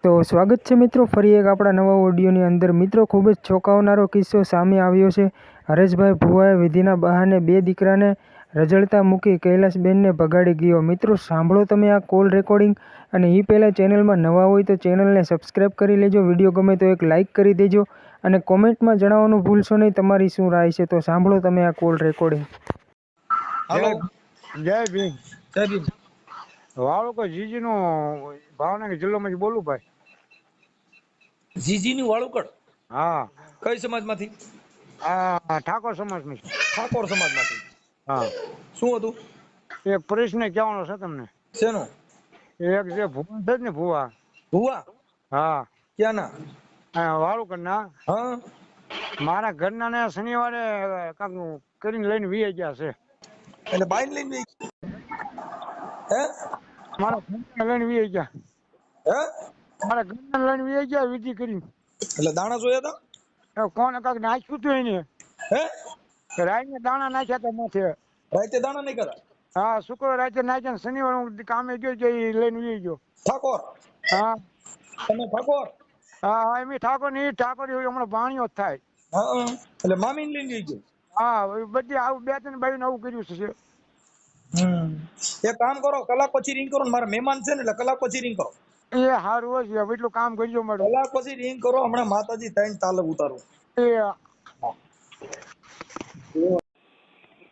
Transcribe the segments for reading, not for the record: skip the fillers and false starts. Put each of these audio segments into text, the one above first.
તો સ્વાગત છે મિત્રો ફરી એક આપણા નવા ઓડિયોની અંદર। મિત્રો ખૂબ જ ચોંકાવનારો કિસ્સો સામે આવ્યો છે। હરેશભાઈ ભુવાએ વિધિના બહાને બે દીકરાને રઝળતા મૂકી કૈલાસબેનને ભગાડી ગયો। મિત્રો સાંભળો તમે આ કોલ રેકોર્ડિંગ। અને એ પહેલાં ચેનલમાં નવા હોય તો ચેનલને સબસ્ક્રાઈબ કરી લેજો, વિડીયો ગમે તો એક લાઇક કરી દેજો અને કોમેન્ટમાં જણાવવાનું ભૂલશો નહીં તમારી શું રાય છે। તો સાંભળો તમે આ કોલ રેકોર્ડિંગ। હાલો, જય ભીમ। જય ભીમ। વાળુકો જીજી નો ભાવનગર જિલ્લામાંથી બોલું ભાઈ। જીજી નું વાળુકડ? હા, કઈ સમાજમાંથી? આ ઠાકોર સમાજમાં છે। ઠાકોર સમાજમાંથી। હા, શું હતું? એક પ્રશ્ન કહેવાનો છે તમને। શેનો? એક જે ભુવા છે ને ભુવા, ભુવા? હા, ક્યાંના? વાળુકડ ના। હા, મારા ઘરના ને શનિવારે કાંક કરીને લઈને વી ગયા છે। એટલે બાઈન લઈને હે? મારા ઘરના લઈને વી ગયા, હે? મારા ઘરના લઈને વી ગયા વિધિ કરીને। એટલે દાણા જોયા હતા? કોને કાંક નાખ્યું હતું એને, હે? રાઈને દાણા નાખ્યા હતા માથે। રાતે દાણા નહીં કર્યા? હા, શુક્રવાર રાતે નાખ્યા, શનિવાર હું કામે ગયો તો એ લઈને વી ગયો। ઠાકોર? હા તમે ઠાકોર? હા, એમ ઠાકોર ની ઠાકોર હમણાં ભાણિયો જ થાય। હા, એટલે મામીને લઈને ગઈ ગયો? હા, બધી આવું બે ત્રણ ભાઈ આવું કર્યું છે। એક કામ કરો, કલાક પછી રિંગ કરો ને, મારા મહેમાન છે ને એટલે કલાક પછી રિંગ કરો। એ હારું હોય છે, એટલું કામ કરજો મારું। કલાક પછી રિંગ કરો, હમણાં માતાજી ત્રણ તાલક ઉતારો। એ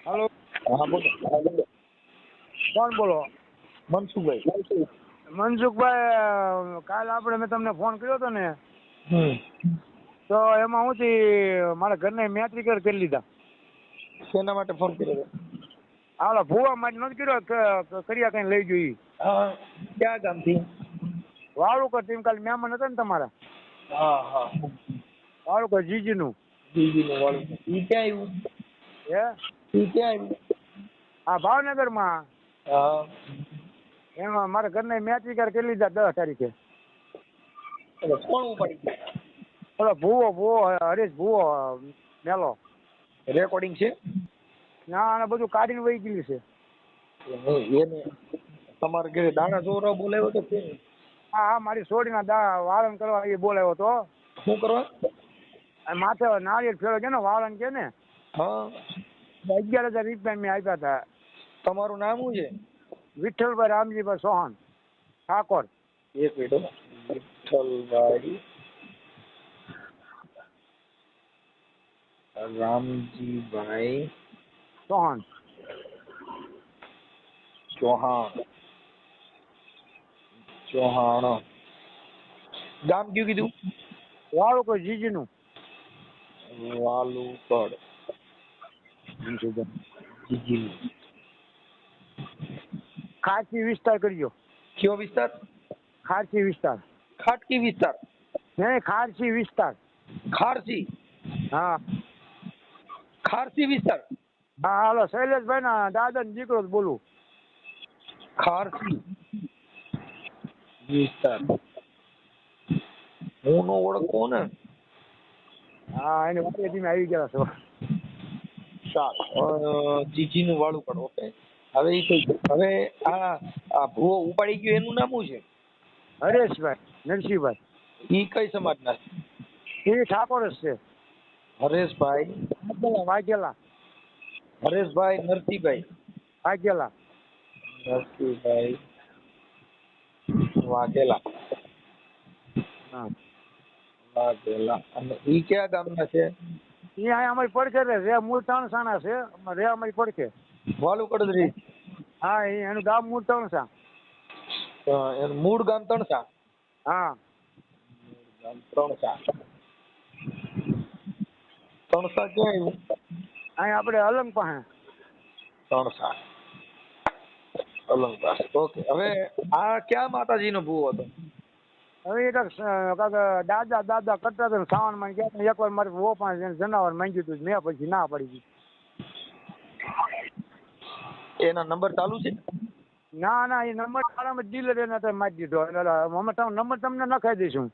હાલો, હા બોલો। કોણ બોલો? મનસુખભાઈ। મનસુખભાઈ, કાલે આપણે મેં તમને ફોન કર્યો હતો ને, તો એમાં હું મારા ઘરના મેટ્રિકર કરી લીધા। શેના માટે ફોન કર્યો? હાલો, ભૂવા માટે નથી કર્યો, કર્યા કઈ લઈ જોઈ। હા, ક્યાં ગામથી? વાળુકર ટીમ કાલે મહેમાન હતા ને તમારા, હા હા, વાળુકર જીજી નું। જીજી નું વાળું ઈ ક્યાં આવ્યું? હે? ઈ ક્યાં આવ્યું? હા, ભાવનગર માં। હા, એમાં મારા ઘરના મેટ્રિકર કરી લીધા 10 તારીખે। એટલે કોણ ઉપાડી ગયું? ઓલો ભૂવો હરીશ ભૂવો મેલો। રેકોર્ડિંગ છે? ના, આને બધું કાઢીને વહી ગયું છે। એને તમારે ઘરે દાણા ચોરો બોલાવ્યો તો કે? હા હા, મારી છોડીના વાળન કરવા એ બોલાવ્યો હતો। શું કરવા? માથે નાળિયેર ફેરો છે ને, વાળન કે ને, હા, 11,000 રૂપિયા મેં આપ્યા હતા। તમારું નામ શું છે? વિઠ્ઠલભાઈ રામજીભાઈ ચૌહાણ ઠાકોર। એક મિનિટ હો. વિઠ્ઠલભાઈ રામજીભાઈ ચૌહાણ ચૌહાણ ગામ કયું કીધું? વાળુકર જીજી નું। વાલુકડ જીજી। ખારસી વિસ્તાર કરજો। કયો વિસ્તાર? ખારસી વિસ્તાર ખાટકી વિસ્તાર? નહીં, ખારસી વિસ્તાર। ખારસી? હા ખારસી વિસ્તાર? હા, હાલો, શૈલેષભાઈ ના દાદા ને દીકરો જ બોલું। ખારસી વિસ્તાર હું નો ઓળખું ને? હા, એને વાડીએ તમે આવી ગયા છો। જીજી નું વાળુકડ, ઓકે। હવે ઈ થઈ ગયું। હવે આ ભૂવો ઉપાડી ગયો એનું નામ શું છે? હરેશભાઈ નરસિંહભાઈ। ઈ કઈ સમાજના છે? એ ઠાકોર જ છે। હરેશભાઈ વાઘેલા હરેશભાઈ નરસિંહભાઈ વાઘેલા નરસિંહભાઈ વાઘેલા હા। વાઘેલા। અને ઈ કયા ગામના છે? એ અમારી પડખે રે મૂળ તણસાના છે, રે અમારી પડખે। વાલુકડ જ રહી? હા, એનું ગામ મૂળ તણસા। એનું મૂળ ગામ તણસા? હા, ગામ તણસા। તણસા ક્યાં આવ્યું? અહીં આપણે અલંગ પાસે। તણસા અલંગ પાસે, ઓકે। હવે આ ક્યાં માતાજી નો ભૂવો હતો? હવે એ કાંક દાદા કરતા હતા, સાવણ માં ગયા એકવાર મારે વો પાંચ જનાવર માંગ્યું હતું, મેં પછી ના પડી ગઈ। એના નંબર ચાલુ છે? ના ના, એ નંબર તારામાં ડીલર એને તો મારી દીધો। અમે નંબર તમને નખાઈ દઈશું।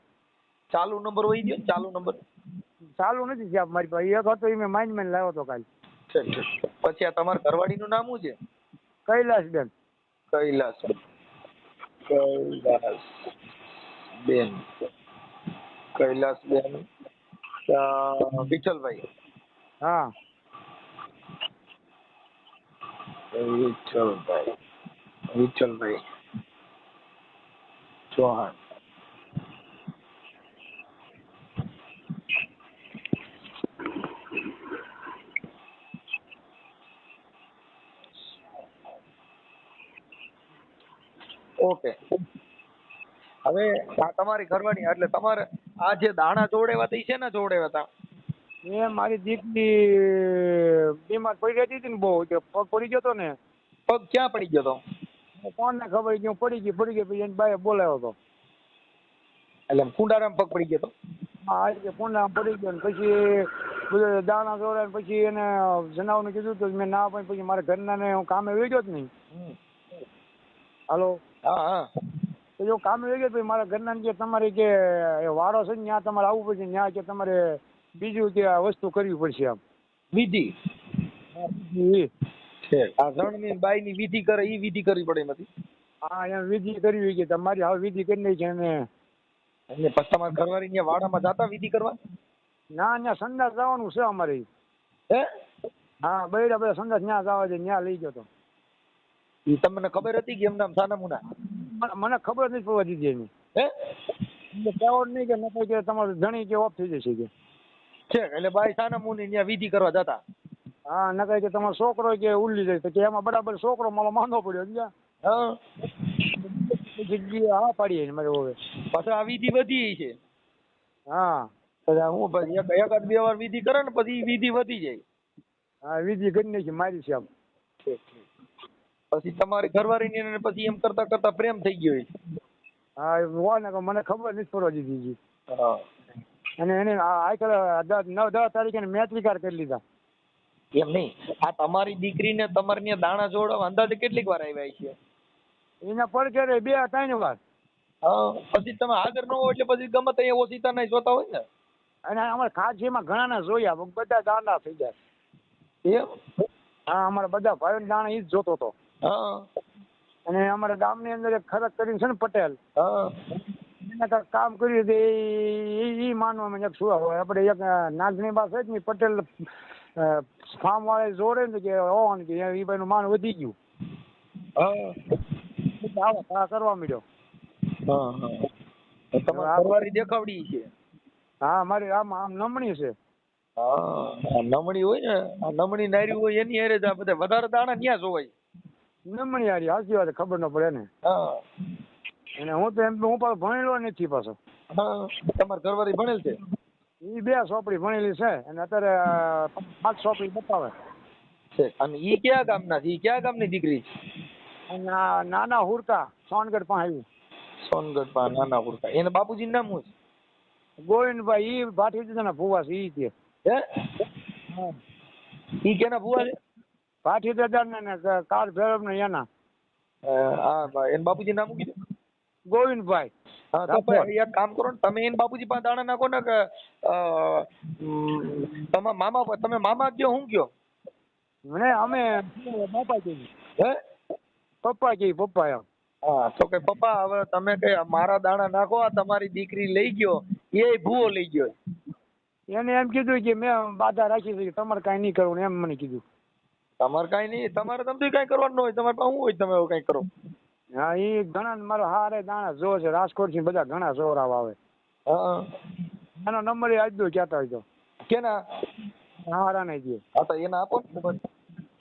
ચાલુ નંબર હોય ગયો? ચાલુ નંબર ચાલુ નથી સાહેબ મારી પાસે, એક હતો એ મેં માઇન્ડ લાવ્યો હતો કાલે। પછી આ તમારા ઘરવાળી નું નામ શું છે? કૈલાસબેન। કૈલાસ બેન કૈલાસબેન વિઠ્ઠલભાઈ હા વિઠ્ઠલભાઈ ચૌહાણ. ઓકે. હવે આ તમારી ઘરવાળી એટલે તમારે આ જે દાણા જોડેવા હતા ઈ શેના જોડેવા હતા? એ મારી દીકરી બીમાર પડી રહેતી હતી ને બહુ એટલે પગ પડી ગયો હતો ને. પગ ક્યાં પડી ગયો તો? કોણને ખબર કે હું પડી ગઈ પછી એની બાએ બોલાવ્યો હતો. એટલે કુંડારામ પગ પડી ગયો તો? હા આ રીતે કોંડામાં પડી ગયો ને પછી બધું દાણા જોડાય પછી એને જણાવવાનું કીધું તો મેં ના પાડી. પછી મારા ઘરના ને હું કામે વહી ગયો જ નહીં. હાલો. હા હા. તો જો કામે વહી ગયો પછી મારા ઘરના કે તમારે કે વારો છે ને ત્યાં તમારે આવવું પડશે ત્યાં કે તમારે બીજું કે આ વસ્તુ કરવી પડશે આમ વિધિ વિધિ. છે આ જણની બાઈની વિધિ કરે ઈ વિધિ કરવી પડે એમાંથી? હા એમ વિધિ કરવી કે તમારી હવે વિધિ કરી નાખી છે અને એટલે પછી તમારા ઘરવાળી ત્યાં વાડામાં જાતા વિધિ કરવા? ના ત્યાં સંદાસ જવાનું છે અમારે. હે? હા બૈરા બધા સંદાસ ત્યાં જવા છે ત્યાં લઈ ગયો તો. ઈ તમને ખબર હતી કે એમ નામ સાના મુના? મને ખબર જ નથી પડવા દીધી એની. હે? કહેવો જ નહીં કે નકર કે તમારું ધણી કે ઓફ થઈ જશે કે. છે એટલે બાઈ સાના મુની ત્યાં વિધિ કરવા જતા? હા નકર કે તમારો છોકરો કે ઉલ્લી જાય તો કે એમાં બરાબર છોકરો મારો માંદો પડ્યો સમજ્યા. હા. જગ્યાએ હા પાડીએ ને મારે હવે. પાછા આ વિધિ વધી છે. હા પછી હું પછી એકાદ બે વાર વિધિ કરે ને પછી ઈ વિધિ વધી જાય. હા વિધિ કરી નાખી મારી છે આમ. પછી તમારી ઘરવાળી ને પછી એમ કરતા કરતા પ્રેમ થઈ ગયો છે. હા એ હોય ને મને ખબર નથી પડવા દીધી. હા. અને એને આજકાલ 9-10 તારીખે મેત્રિકાર કરી લીધા. એમ નહીં આ તમારી દીકરીને તમારે ત્યાં દાણા જોડવા અંદાજે કેટલીક વાર આવ્યા છે? એના પડકે 2-3 વાર. હા પછી તમે હાજર ન હો એટલે પછી ગમે ત્યાં ઓછીતા નહીં જોતા હોય ને. અને અમારે ખાસીમાં ઘણાના જોયા બધા દાંડા થઈ જાય. એમ? હા અમારા બધા ભાઈઓ દાણા ઈ જ જોતો હતો. હા. અને અમારા ગામની અંદર એક ખરક કરીને છે ને પટેલ. હા. એને કાંઈક કામ કર્યું તે ઈ માનવામાં એક શું હોય આપણે એક નાગની બા છે ને પટેલ ફાર્મ વાળા જોડે ને કે હોવાનું કે એ ભાઈનું માન વધી ગયું. હા. આવા કરવા માંડ્યો. હા હા. તમારી ઘરવાળી દેખાવડી છે? હા મારી આમ નમણી છે. હા નમણી હોય ને આ નમણી નારી હોય એની હારે જ આ બધા વધારે દાણા ન્યા જોવાય. નમણી હારી સાચી વાત ખબર ન પડે ને. હા. અને હું તો એમ હું પાછો ભણેલો નથી પાછો. હા તમારી ઘરવાળી ભણેલ છે? એ 2 ચોપડી ભણેલી છે અને અત્યારે 5 ચોપડી બતાવે છે. અને ઈ કયા ગામના છે? ઈ કયા ગામની દીકરી છે? અને આ નાના હુરકા સોનગઢ પાસે આવ્યું. સોનગઢ પા નાના હુરકા એને બાપુજીનું નામ શું છે? ગોવિંદભાઈ ઈ ભાઠી દીધાના ભુવા છે ઈ છે. હે? હા ઈ કેના ભુવા છે? ભાઠી દાદા ને કાર ભેરવ ને એના. હા એને બાપુજી નામ શું કીધું? ગોવિંદભાઈ. હા તો ભાઈ એક કામ કરો ને તમે એને બાપુજી પાસે દાણા નાખો ને કે તમારા મામા તમે મામા કયો હું કયો? મને અમે બાપા કહીએ. હે? પપ્પા કહીએ પપ્પા એમ. હા તો કે પપ્પા હવે તમે કે મારા દાણા નાખો આ તમારી દીકરી લઈ ગયો એ ભૂવો લઈ ગયો. એને એમ કીધું કે મેં બાધા રાખી છે તમારે કાંઈ નહીં કરવું એમ મને કીધું. તમારે કાંઈ નહીં તમારે તમે કાંઈ કરવાનું ન હોય તમારે પાસે શું હોય તમે એવું કાંઈ કરો. હા એ ઘણા મારો હારે દાણા જો છે રાજકોટ થી બધા ઘણા જોરાવ આવે. હા એનો નંબર આજ દો કહેતા હોય તો. કેના? હારા નહીં દે. હા તો એને આપો ને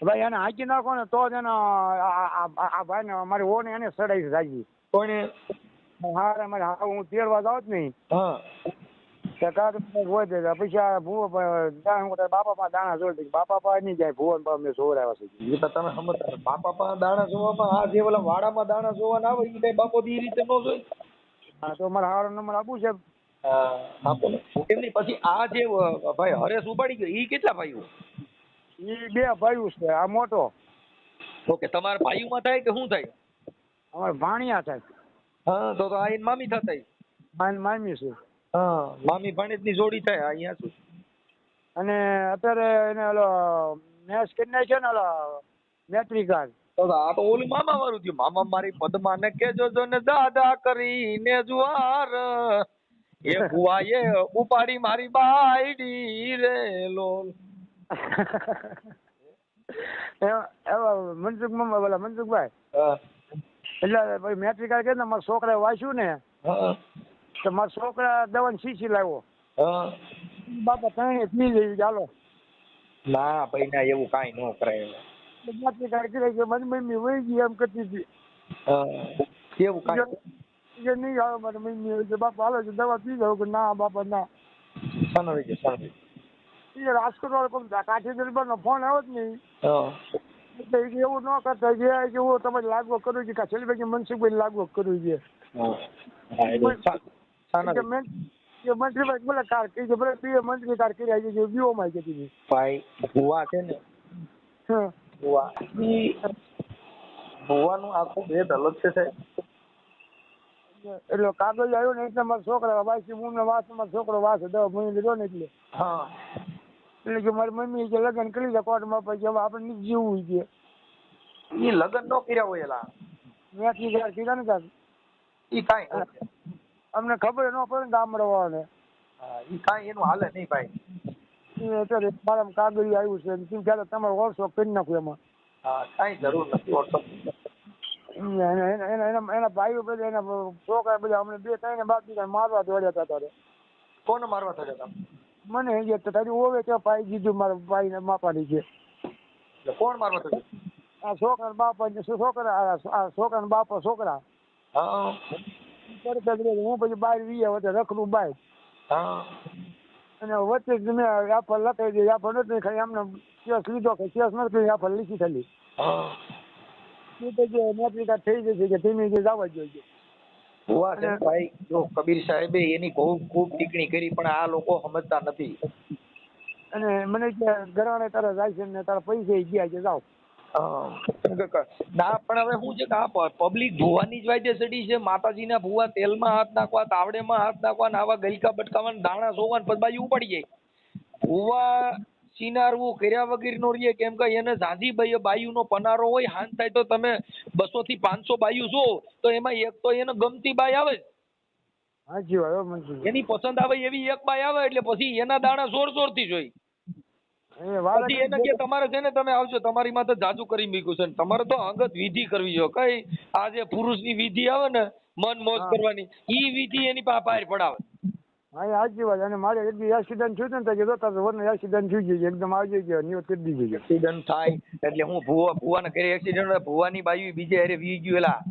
ભાઈ એને હાંકી નાખો ને તો જ એનો આ ભાઈ ને મારી ઓ ને એને સડાઈ રાખી. કોઈને? હારે મારે હા હું તેડવા જાવ જ નહીં. હા હોય દે પછી આ ભૂવો બાપા પાસે દાણા જોઈ બાપા પાસે નહીં જાય ભુવન પાસે મેં જોરાવ્યા છે. એ તો તમે સમજતા બાપા પાસે દાણા જોવામાં આ જે ઓલા વાડામાં દાણા જોવાના આવે એ કઈ બાપો એ રીતે ન જોઈ. હા તો મારે હારો નંબર આપું છે. આપો ને એમની પછી આ જે ભાઈ હરેશ ઉપાડી ગયો એ કેટલા ભાઈઓ? એ 2 ભાઈઓ છે આ મોટો. ઓકે તમારા ભાઈઓમાં થાય કે શું થાય? અમારે ભાણિયા થાય. હા તો આ એની મામી થતા? મામી છે. હા મામી ભાણેજની જોડી થાય અહીંયા શું. અને અત્યારે એને ઓલો મેચ કરી નાખ્યો ને ઓલો મેટ્રિકાર. તો આ તો ઓલું મામા વાળું થયું. મામા મારી પદ્માને કેજો જો ને દાદા કરીને જુવાર એ ભુવાએ ઉપાડી મારી બાયડી રે લોલ. એવા મનસુખ મામા બોલા મનસુખભાઈ હા એટલે ભાઈ મેટ્રિક કે ને મારા છોકરાએ વાંચ્યું ને હા તો મારા છોકરા દવાની શીશી લાવ્યો. હા. બાપા ત્રણે પી લેવી ચાલો. ના ભાઈ ના એવું કાંઈ ન કરાય. મેટ્રિક કરી કે મારી મમ્મી વહી ગઈ એમ કરતી હતી. એવું કાંઈ કે નહીં આવે મારી મમ્મી કે બાપા હાલો છે દવા પી જાવ કે ના બાપા ના. સાનો રહી ગયો સાનો. એ રાજકોટ વાળો કોઈ કાઠી દરબારનો ફોન આવ્યો જ નહીં. હા એટલે એ એવું ન કરતા કે હું તમારે લાગવો કરું છું કે છેલ્લી મનસુખભાઈ લાગવો કરું છે. મંત્રી બોલે કાર કહી કે બરાબર બે મંત્રી કાર કરી આવી છે બીઓ માં જતી ભાઈ ભુવા છે ને ભુવા ભુવાનું આખું ભેદ અલગ છે સાહેબ. એટલે કાગળ આવ્યો ને એટલે મારા છોકરા વાંચી હું વાંચ મારો છોકરો વાંચે 10 મહિને લીધો ને એટલે હા એટલે કે મારી મમ્મી કે લગ્ન કરી દે કોર્ટમાં પછી હવે આપણે જીવવું છે. ઈ લગ્ન ન કર્યા હોય એલા મેથી ઘર કીધા ને કાક ઈ કાંઈ અમને ખબર ન પડે ને ગામડા વાળાને. ઈ કાંઈ એનું હાલે નહીં ભાઈ. અત્યારે મારા કાગળ આવ્યું છે તેમ ક્યારે તમારે વર્ષો કરી નાખું એમાં. હા કાંઈ જરૂર નથી હોતો. એના ભાઈઓ બધા એના છોકરા બધા અમને 2-3 બાદ દીધા મારવા દોડ્યા હતા તારે. કોને મારવા થયા હતા? મને એ તો તારી ઓવે ત્યાં પાઈ દીધું મારા ભાઈને માપાની છે. એટલે કોણ મારવા થયું? આ છોકરા બાપા છોકરા આ છોકરા બાપા છોકરા હા હું પછી બહાર વીએ વચ્ચે રખડું બહાર હા અને વચ્ચે જ મેં યાફર લખાઈ દઈ યાફર નથી ખાલી એમને કેસ લીધો કે કેસ નથી યાફર લીધી ખાલી હા એ તો જે મેટ્રિક થઈ જશે કે ધીમે ધીમે જવા જોઈએ. ભુવા છે ને ભાઈ જો કબીર સાહેબે એની ખૂબ ટીકણી કરી પણ આ લોકો સમજતા નથી. અને મને કે ઘરવાળા તારા જાય છે ને તારા પૈસા ગયા છે જાઓ. ના પણ હવે શું છે કે આ પબ્લિક ભુવાની જ વાજે ચડી છે. માતાજીના ભુવા તેલમાં હાથ નાખવા તાવડેમાં હાથ નાખવા આવા ગલકા બટકાવા દાણા સોવા પછી બાજુ ઉપાડી જાય. ભુવા સિનારવું કર્યા વગર નો રહીએ કેમ કે એને ઝાઝી બાયુ નો પનારો હોય હાન થાય તો તમે 200 થી 500 બાયુ જો તો એમાં એક તો એને ગમતી બાય આવે હાજી વાત મનસુખ એની પસંદ આવે એવી એક બાય આવે એટલે પછી એના દાણા જોર થી જોઈ. પછી એને કે તમારે છે ને તમે આવજો તમારી માં તો જાજુ કરી મૂક્યું છે તમારે તો અંગત વિધિ કરવી જોઈએ. કઈ આ જે પુરુષની વિધિ આવે ને મન મોજ કરવાની ઈ વિધિ એની પાસે બહાર પડાવે. હા સાચી વાત. અને મારે એક એક્સિડન્ટ થયું ને તો તારે એક્સિડન્ટ થઈ ગયું એકદમ આવી ગયો નિયત કરી દીધી. એક્સિડન્ટ થાય એટલે હું ભુવાને કરી એક્સિડન્ટ ભુવાની બાયુ બીજે હારે વી ગયું એલા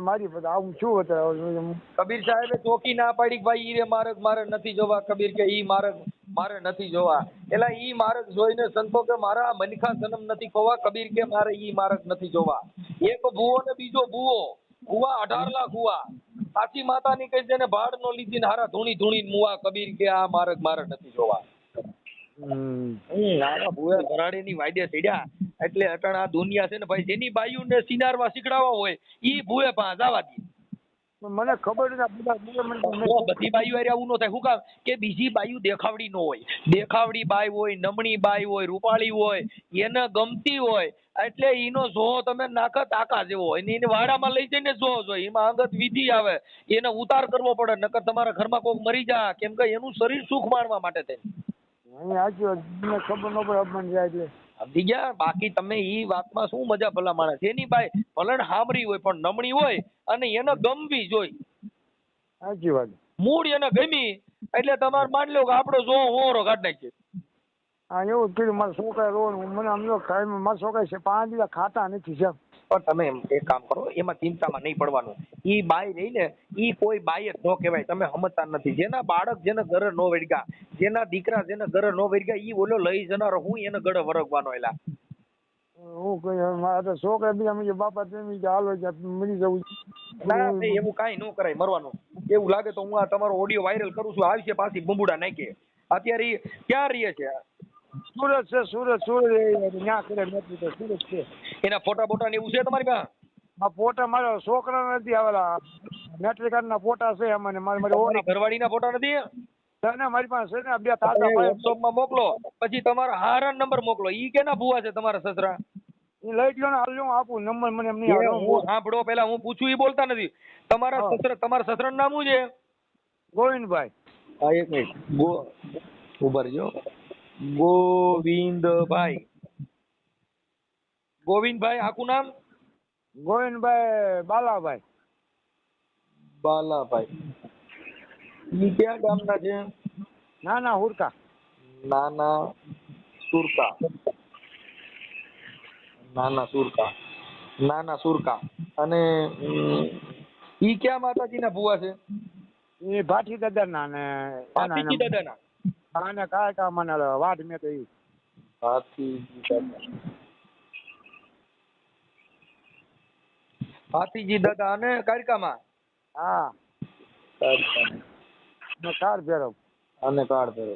મારી પછી આવું શું હતું. કબીર સાહેબે ચોકી ના પાડી ભાઈ ઈ માર્ગ મારે નથી જોવા. કબીર કે ઈ માર્ગ મારે નથી જોવા. એલા ઈ માર્ગ જોઈને સંતો કે મારા મનખા જન્મ નથી ખોવા. કબીર કે મારે ઈ માર્ગ નથી જોવા. એક ભુવો ને બીજો ભુવો ભુવા 18 લાખ હુવા સાચી માતાની કઈ જેને ભાડ નો લીધી ને હારા ધૂણી મુવા. કબીર કે આ માર્ગ મારે નથી જોવા. આવા ભુવા ભરાડીની વાડે ચડ્યા એટલે અટણ આ દુનિયા છે ને ભાઈ જેની બાયુ ને સિનારવા શીખડાવા હોય ઈ ભુવે પાસે જવા દે. મને ખબર નથી બધી બાયુ હારે આવું ન થાય. શું કામ કે બીજી બાયુ દેખાવડી ન હોય. દેખાવડી બાય હોય નમણી બાય હોય રૂપાળી હોય એને ગમતી હોય એટલે ઈનો જોહો તમે નાખો તાકા જેવો હોય એને વાડામાં લઈ જઈને જોવો જોઈએ. એમાં અંગત વિધિ આવે એને ઉતાર કરવો પડે નકર તમારા ઘરમાં કોઈક મરી જા કેમ કે એનું શરીર સુખ માણવા માટે થઈને. ખબર ન પડે અપમાન જાય એટલે સમજી ગયા. બાકી તમે ઈ વાતમાં શું મજા ભલા માણસ જેની બાઈ ભલણ હામરી હોય પણ નમણી હોય અને એને ગમવી જોઈ. સાચી વાત. મૂળ એને ગમી એટલે તમારે માની લો કે આપણો જો હોરો કાઢ નાખીએ. હા એવું જ કીધું મારા છોકરા રોવાનું મને સમજો મારા છોકરા છે 5 દિવસ ખાતા નથી સાહેબ. પણ તમે એક કામ કરો એમાં ચિંતામાં નહીં પડવાનું. ઈ બાઈ રહી ને ઈ કોઈ બાઈ જ ન કહેવાય. તમે સમજતા નથી. જેના બાળક જેને ઘરે નો વળગ્યા જેના દીકરા જેને ઘરે નો વળગ્યા ઈ ઓલો લઈ જનારો હું એને ગળે વરગવાનો એલા. હું કઈ મારા છોકરા બીજા બાપા તેમ હાલો મરી જવું. ના એવું કાંઈ ન કરાય મરવાનું. એવું લાગે તો હું આ તમારો ઓડિયો વાયરલ કરું છું આવશે પાછી બુંબુડા નાખે. અત્યારે ક્યાં રહીએ છે? સુરત છે સુરત ત્યાં કરે નથી તો સુરત છે. એના ફોટા બોટા ને એવું છે તમારી પાસે? આ ફોટા મારા છોકરા નથી આવેલા મેટ્રિક કાર્ડ ના ફોટા છે અમને મારી ઘરવાળી ના ફોટા નથી? મારી પાસે છે ને 2 તાતા વોટ્સઅપ માં મોકલો પછી તમારા હારા નંબર મોકલો. ઈ કેના ભુવા છે તમારા સસરા? એ લઈ લ્યો ને, હાલ હું આપું નંબર, મને એમ નહીં એ આવડે. હું સાંભળો, પેલા હું પૂછું ઈ બોલતા નથી. તમારા હા. તમારા સસરાનું નામ શું છે? ગોવિંદભાઈ. હા, એક મિનિટ ઉભા રહેજો. ગોવિંદભાઈ. ગોવિંદભાઈ આખું નામ? ગોવિંદભાઈ બાલાભાઈ. બાલાભાઈ. ઈ ક્યાં ગામના છે? ના હુરકા. નાના સુરકા. નાના સુરકા. અને ઈ ક્યાં માતાજીના ભુવા છે? એ ભાઠી દાદાના ને હાથીજી દાદાના. આને કાકા મને વાડ મેં તો ઈ. હાથીજી દાદા. હાથીજી દાદા અને કારકામાં. હા. કારકામાં. ને કાર ભેરવ. અને કાર્ડ ભેરો.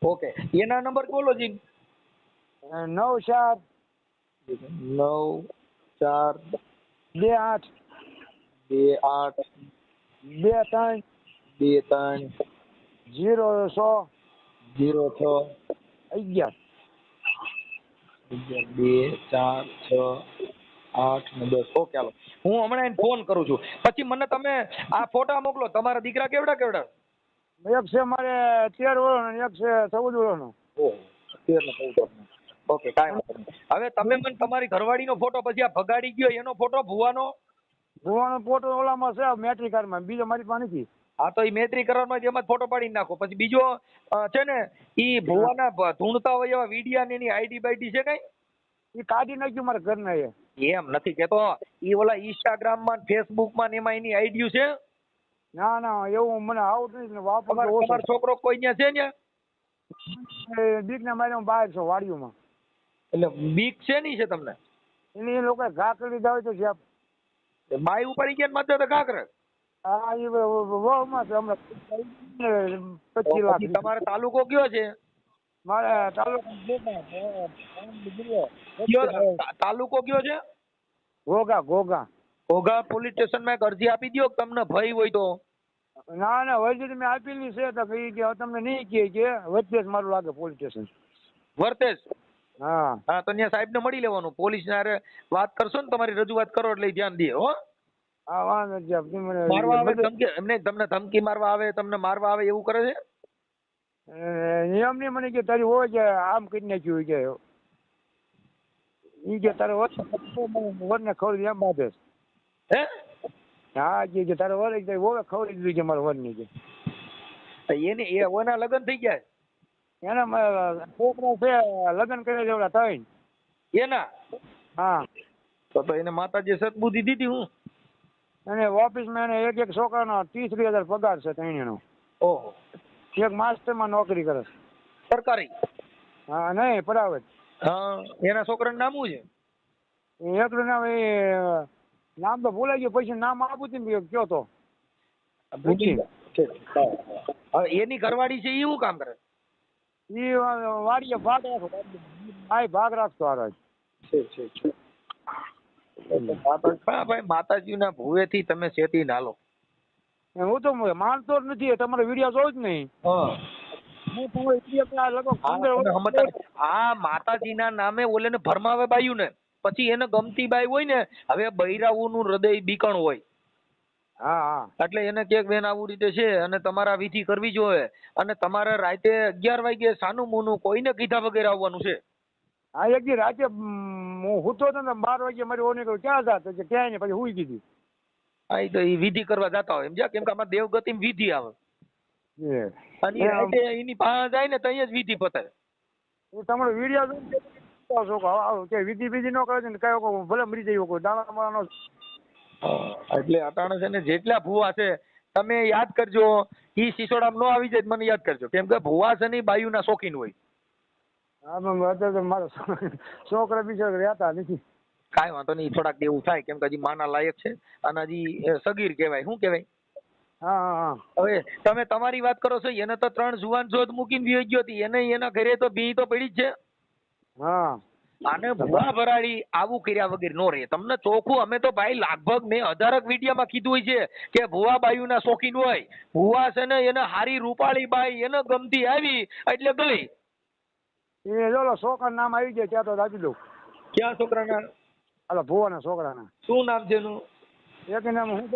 ઓકે, એના નંબર બોલો જી. 9 4 9 4 2 8 2 8 2 3 2 3 0 0 6 11. 2 4 6 8 ને 10. ઓકે, હાલો, હું હમણાં એને ફોન કરું છું. પછી મને તમે આ ફોટા મોકલો. તમારા દીકરા કેવડા? એક છે મારે 13 વર્ષનો ને એક છે 14 વર્ષનો. ઓહ, 13 ને 14. ઓકે, કાંઈ વાંધો નહીં. હવે તમે મને તમારી ઘરવાળીનો ફોટો, પછી આ ભગાડી ગયો એનો ફોટો, ભુવાનો. ભુવાનો ફોટો ઓલામાં છે મેટ્રિક કાર્ડમાં, બીજો મારી પાસે નથી. હા, તો એ મેત્રી કરવામાં એમાં ફોટો પાડી નાખો. પછી બીજો છે ને, ઈ ભુવાના ધૂણતા હોય એવા વિડિયા ને એની આઈડી બાઈડી છે કઈ? એ કાઢી નાખ્યું મારા ઘરના એ. એમ નથી કેતો. ઈ ઓલા ઇન્સ્ટાગ્રામ માં, ફેસબુક માં ને એમાં એની આઈડી છે? ના એવું મને આવડતું નથી ને વાપરતો ઓછો. તમારો છોકરો કોઈ ત્યાં છે ને? બીકના મારે હું બહાર છું વાડીઓમાં. એટલે બીક છે નહીં છે તમને? એને એ લોકો ઘા કરી દીધા હોય તો છે. બાઈ ઉપર ગયા મત તો ઘા કરે. હા, એ વહુમાં છે હમણાં 25 લાખ. તમારો તાલુકો કયો છે? મારે તાલુકો કયો છે? ઘોઘા. ઘોઘા પોલીસ સ્ટેશન માં એક અરજી આપી દો, તમને ભય હોય તો. ના વૈદ્ય મેં આપેલી છે તો કઈ કે તમને નહીં કે વચ્ચે જ મારું લાગે પોલીસ સ્ટેશન. વર્તેશ. હા હા, તો ત્યાં સાહેબ ને મળી લેવાનું. પોલીસ ને વાત કરશો ને, તમારી રજૂઆત કરો એટલે ઈ ધ્યાન દે. હો, હા વાંધો નથી. મારવા આવે ધમકી, એમને તમને ધમકી મારવા આવે, તમને મારવા આવે એવું કરે છે? નિયમ ની મને કે તારી હોય કે આમ કરી નાખ્યું કે ઈ કે તારે વરને ખવડી એમ બાંધે. હે? હા કે તારે વર હોવે ખવડી દીધું કે મારે વરની કે. એને એના લગ્ન થઈ ગયા? એના છોકરા છે લગ્ન કરે છે ઓલા 3. એના? હા. તો એને માતાજી સદબુદ્ધિ દીધી. હું અને ઓફિસમાં એને એક છોકરાનો 30,000 પગાર છે 3 નો. ઓહો. એક માસ્ટરમાં નોકરી કરે છે. સરકારી? હા નહીં પ્રાઇવેટ. હા, એના છોકરાનું નામ શું છે? એકનું નામ નામ તો ભૂલાઈ ગયું, પછી નામ આપું છું કયો તો. એની ઘરવાળી છે એ શું કામ કરે? ઈ વાડીએ ભાગ રાખો. ભાગ રાખતો આ રોજ. ભાઈ, માતાજીના ભુવેથી તમે શેતી નાલો. હું તો માનતો જ નથી. તમારો વિડીયો જોઉં જ નહીં. આ માતાજીના નામે ઓલે ને ભરમાવે બાયું ને, પછી એને ગમતી બાઈ હોય ને, હવે બૈરાઓનું હૃદય બીકણ હોય. હા એટલે એને કે બેન આવું રીતે છે અને તમારા વિધિ કરવી જોઈએ, અને તમારે રાતે 11 વાગે સાનું મુનું કોઈને કીધા વગેરે આવવાનું છે. હા, એક દી રાતે હું સૂતો હતો ને 12 વાગે મારી ઓને કહ્યું ક્યાં જાત કે ક્યાંય ને પછી હુઈ ગઈ. હા, તો એ વિધિ કરવા જતા હોય એમ, કેમ કે આમાં દેવગતિ વિધિ આવે. અને રાતે એની પાસે જાય ને ત્યાં જ વિધિ પતાવે. તમારો વિડીયો કે વિધિ ન કરે છે ને કયો ભલે મરી જાય કોઈ દાણા મારવાનો. એટલે અટાણે છે ને જેટલા ભુવા છે તમે યાદ કરજો, ઈ સિસોડામ નો આવી જાય મને યાદ કરજો, કેમ કે ભુવા છે ને બાયુ ના શોખીન હોય. હા, અત્યારે મારો છોકરા બીજા રહેતા નથી. કાંઈ વાંધો નહીં, થોડાક દેવું થાય, કેમ કે હજી માના લાયક છે અને હજી સગીર કહેવાય. શું કહેવાય? હા. હવે તમે તમારી વાત કરો છો, એને તો 3 જુવાન જોત મૂકીને વી ગયો હતી, એને એના ઘરે તો ભી તો પડી જ છે. હા, આને ભૂવા ભરાડી આવું કર્યા વગર નો રહે. તમને ચોખ્ખું અમે તો ભાઈ લગભગ મેં 18 વિડીયોમાં કીધું હોય છે કે ભૂવા બાયુના શોખીન હોય. ભૂવા છે ને એને હારી રૂપાળી બાઈ એને ગમતી આવી એટલે ગઈ. એ જો છોકરા નામ આવી જાય ત્યાં તો દાબી દઉં. ક્યાં છોકરાના? હાલો ભુવાના છોકરાના. શું નામ છે એનું? એક નામ હું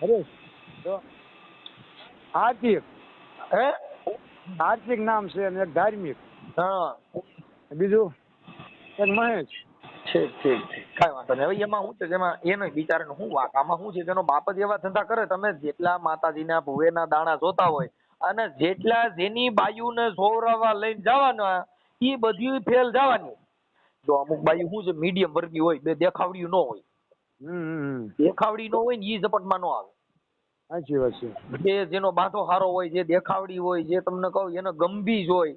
હરેશ જો હાર્દિક. હે? હાર્દિક નામ છે અને એક ધાર્મિક. હા. બીજું એક મહેશ. ઠીક ઠીક કાંઈ વાંધો નહીં. હવે એમાં શું છે એમાં એનો બિચારાનો શું વાંક? આમાં શું છે કે એનો બાપ જ એવા ધંધા કરે. તમે જેટલા માતાજીના ભુવેના દાણા જોતા હોય અને જેટલા જેની બાયુને સોવરાવા લઈને જવાના એ બધી ફેલ જવાની. જો અમુક બાયુ શું છે મીડિયમ વર્ગી હોય, બે દેખાવડી ન હોય. દેખાવડી ન હોય ને ઈ ઝપટમાં ન આવે. સાચી વાત છે. જે જેનો બાંધો સારો હોય, જે દેખાવડી હોય, જે તમને કહું એને ગંભીર હોય,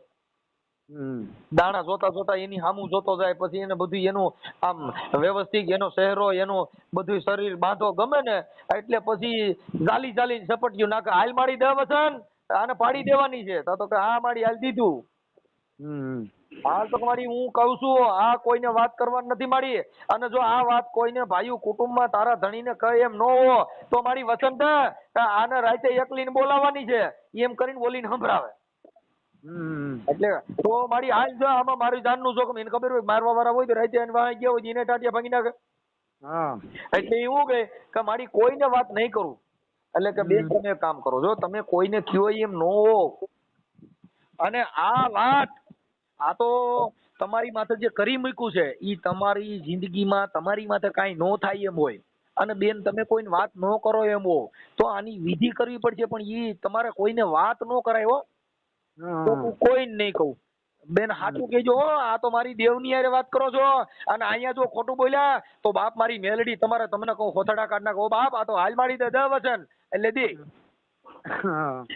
દાણા જોતા જોતા એની સામું જોતો જાય, પછી એને બધું એનું આમ વ્યવસ્થિત એનો ચહેરો એનું બધું શરીર બાંધો ગમે ને એટલે પછી ચાલી ચાલીને ઝપટિયું નાખે. હાલ માડી દે વસન, આને પાડી દેવાની છે. તો કે હા માડી હાલ દીધું. હાલ તો મારી હું કઉ છું આ કોઈને વાત કરવાની નથી માડી. અને જો આ વાત કોઈને ભાઈ કુટુંબમાં તારા ધણીને કહે એમ ન હો તો મારી વસંત આને રાતે એકલીને બોલાવવાની છે એમ કરીને બોલીને સંભળાવે. એટલે તો મારી હાલ જો આમાં મારી જાનનું જોખમ. એને ખબર હોય મારવા વાળા હોય તો રાતે એને વાહ ગયા હોય એને ટાટિયા ભાંગી નાખે. એટલે એવું કે મારી કોઈને વાત નહીં કરું. એટલે કે બેન તમે એક કામ કરો, જો તમે કોઈને કયો એમ ન હો અને આ વાત આ તો તમારી માથે જે કરી મૂક્યું છે ઈ તમારી જિંદગીમાં તમારી માથે કાંઈ ન થાય એમ હોય અને બેન તમે કોઈને વાત ન કરો એમ હો તો આની વિધિ કરવી પડશે. પણ ઈ તમારે કોઈને વાત ન કરાય હો. તો હું કોઈને નહીં કહું. બેન સાચું કહેજો હો, આ તો મારી દેવની હારે વાત કરો છો અને અહીંયા જો ખોટું બોલ્યા તો બાપ મારી મેલડી તમારે તમને કહું ખોથડા કાઢ નાખો. બાપ આ તો હાલ મારી દે વચન એટલે દે.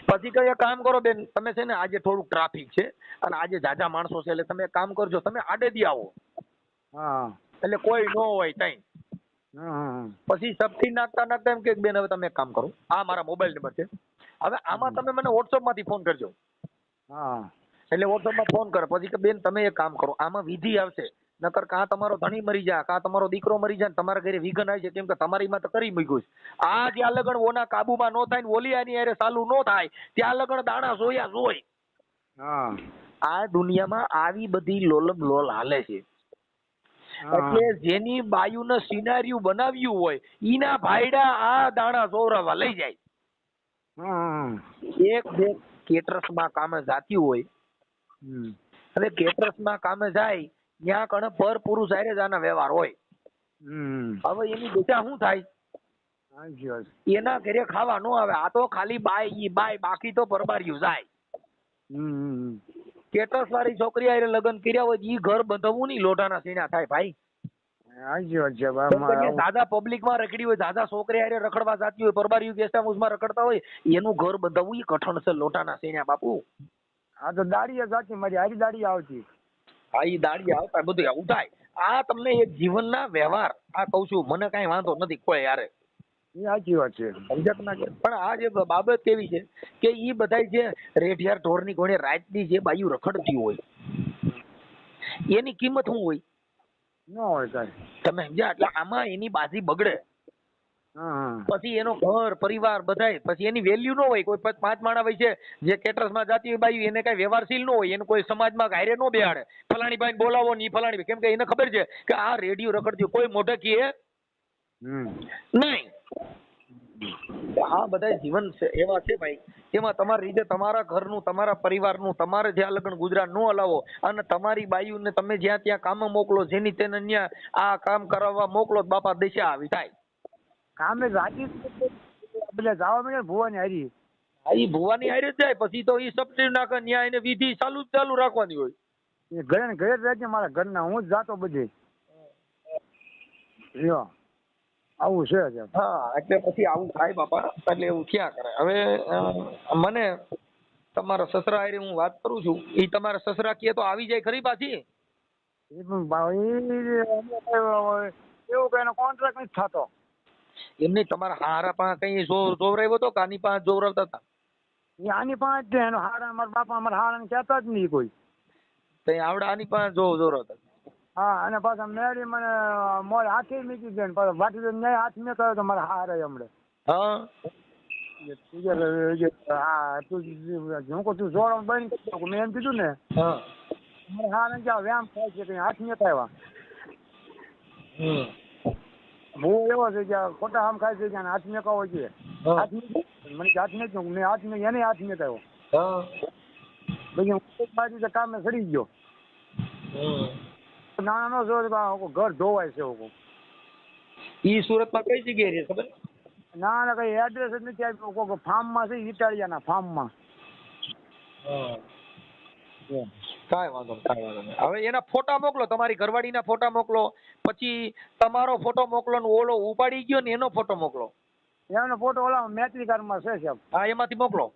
પછી કઈ કામ કરો બેન, તમે છે ને આજે થોડુંક ટ્રાફિક છે અને આજે જાજા માણસો છે એટલે તમે એક કામ કરજો, તમે આડેથી આવો એટલે કોઈ ન હોય તઈ. પછી સબથી નાખતા નાખતા એમ કે બેન હવે તમે એક કામ કરો, આ મારા મોબાઈલ નંબર છે, હવે આમાં તમે મને વોટ્સઅપ માંથી ફોન કરજો. એટલે વોટ્સઅપ માં ફોન કરે પછી કે બેન તમે એક કામ કરો, આમાં વિધિ આવશે નકર કાં તમારો ધણી મરી જાય કાં તમારો દીકરો મરી જાય ને તમારા ઘરે વિઘન આવી છે કેમ કે તમારી માં તો કરી મૂક્યું છે. આ જ્યાં લગન ઓના કાબુમાં ન થાય ને ઓલી આની હારે ચાલુ ન થાય ત્યાં લગન દાણા જોયા જોઈ. આ દુનિયામાં આવી બધી લોલમ લોલ હાલે છે. એટલે જેની બાયુને સિનારિયું બનાવ્યું હોય ઈના ભાઈડા આ દાણા જોરાવા લઈ જાય. એક બે કેટરસમાં કામે જાતી હોય હવે કેટરસમાં કામે જાય ત્યાં કણે પર પુરુષ હારે જ આના વ્યવહાર હોય. હવે એની બેટા શું થાય એના ઘરે ખાવા ન આવે. આ તો ખાલી બાય ઈ બાય બાકી તો પરબાર્યું જાય. કેટરસ વાળી છોકરી હારે લગ્ન કર્યા હોય ઈ ઘર બંધવું નહીં લોઢાના સીણા થાય ભાઈ. દાદા પબ્લિક માં રખડી હોય, દાદા છોકરી હારે રખડવા જાતી હોય, પરબાર્યું ગેસ્ટ હાઉસ માં રખડતા હોય એનું ઘર બંધાવવું ઈ કઠણ છે લોટાના સીણા બાપુ. આ તો દાડી જાતી મારી હારી દાડી આવતી. હા ઈ દાડી આવતા બધું આવું થાય. આ તમને એક જીવનના વ્યવહાર આ કઉ છું, મને કઈ વાંધો નથી કોઈ યારે. સાચી વાત છે. સમજક ના કે પણ આ જે બાબત કેવી છે કે ઈ બધાય જે રેઢિયાર ઢોરની કોણે રાતની જે બાયુ રખડતી હોય એની કિંમત શું હોય? ન હોય કાંઈ. તમે સમજ્યા? એટલે આમાં એની બાજી બગડે. પછી એનો ઘર પરિવાર બધાય પછી એની વેલ્યુ ન હોય. કોઈ 5 માણસ હોય છે જે કેટરસમાં જાતી હોય બાયુ એને કઈ વ્યવહારશીલ ન હોય, એને કોઈ સમાજમાં ઘાયરે ન બેહાડે ફલાણી ભાઈ બોલાવો ને ફલાણી, કેમ કે એને ખબર છે કે આ રેડિયો રખડતી કોઈ મોઢે કીએ નહીં. આ બધા જીવન છે એવા છે ભાઈ એમાં તમારી રીતે તમારા ઘરનું તમારા પરિવારનું તમારે જ્યાં લગન ગુજરાત ન હલાવો અને તમારી બાયુને તમે જ્યાં ત્યાં કામ મોકલો, જેની તેને ત્યાં આ કામ કરાવવા મોકલો બાપા દિશા આવી થાય. કામે રાજી એટલે જવા મળે ભુવાની હારી. હા ઈ ભુવાની હારે જ જાય પછી તો ઈ સબસિડી નાખે ન્યાય એને વિધિ ચાલુ રાખવાની હોય. એ ઘરે ને ઘરે જ રહેજે મારા ઘરના, હું જ જાતો બધે. આવું છે. હા એટલે પછી આવું થાય બાપા. એટલે એવું થયા કરે. હવે મને તમારા સસરા હારે હું વાત કરું છું, ઈ તમારા સસરા કહે તો આવી જાય ખરી પાછી? એવું કઈ એનો કોન્ટ્રાક્ટ નથી થતો. એમની તમારા હારા પાસે કઈ જોવરાવ્યો હતો કે આની પાસે જોવરાવતા હતા? આની પાંચ એનો હારા મારા બાપા અમારા હારા ને કહેતા જ નહીં કોઈ. તો આવડે આની પાસે જોરો હતો. હા અને પાછા મેરી મને મોર હાથે મૂકી દે ને પાછો વાટી ન્યાય હાથ મેં કર્યો તો મારે હારે હમણે હા હા તું હું કહું તું જોડો બંધ કરી દઉં મેં એમ કીધું ને હા મારે હા ને જ્યાં વ્યાયામ થાય છે કઈ હાથ મેં આવ્યા ભૂ એવો છે કે ખોટા આમ ખાય છે કે હાથ મેં કહો છે હાથ મને હાથ મેં મેં હાથ મેં એને હાથ મેં આવ્યો પછી હું બાજુ કામે સડી ગયો નાના નો જો ઘર ધોવાય છે એવું ઈ સુરતમાં કઈ જગ્યાએ રહે ખબર? ના ના કઈ એડ્રેસ જ નથી આપ્યું કોઈ ફાર્મમાં છે ઇટાલિયાના ફાર્મમાં કાંઈ વાંધો નહીં. હવે એના ફોટા મોકલો, તમારી ઘરવાળીના ફોટા મોકલો, પછી તમારો ફોટો મોકલો ને ઓલો ઉપાડી ગયો ને એનો ફોટો મોકલો. એનો ફોટો ઓલા મેત્રી કાર્ડમાં છે સાહેબ. હા એમાંથી મોકલો.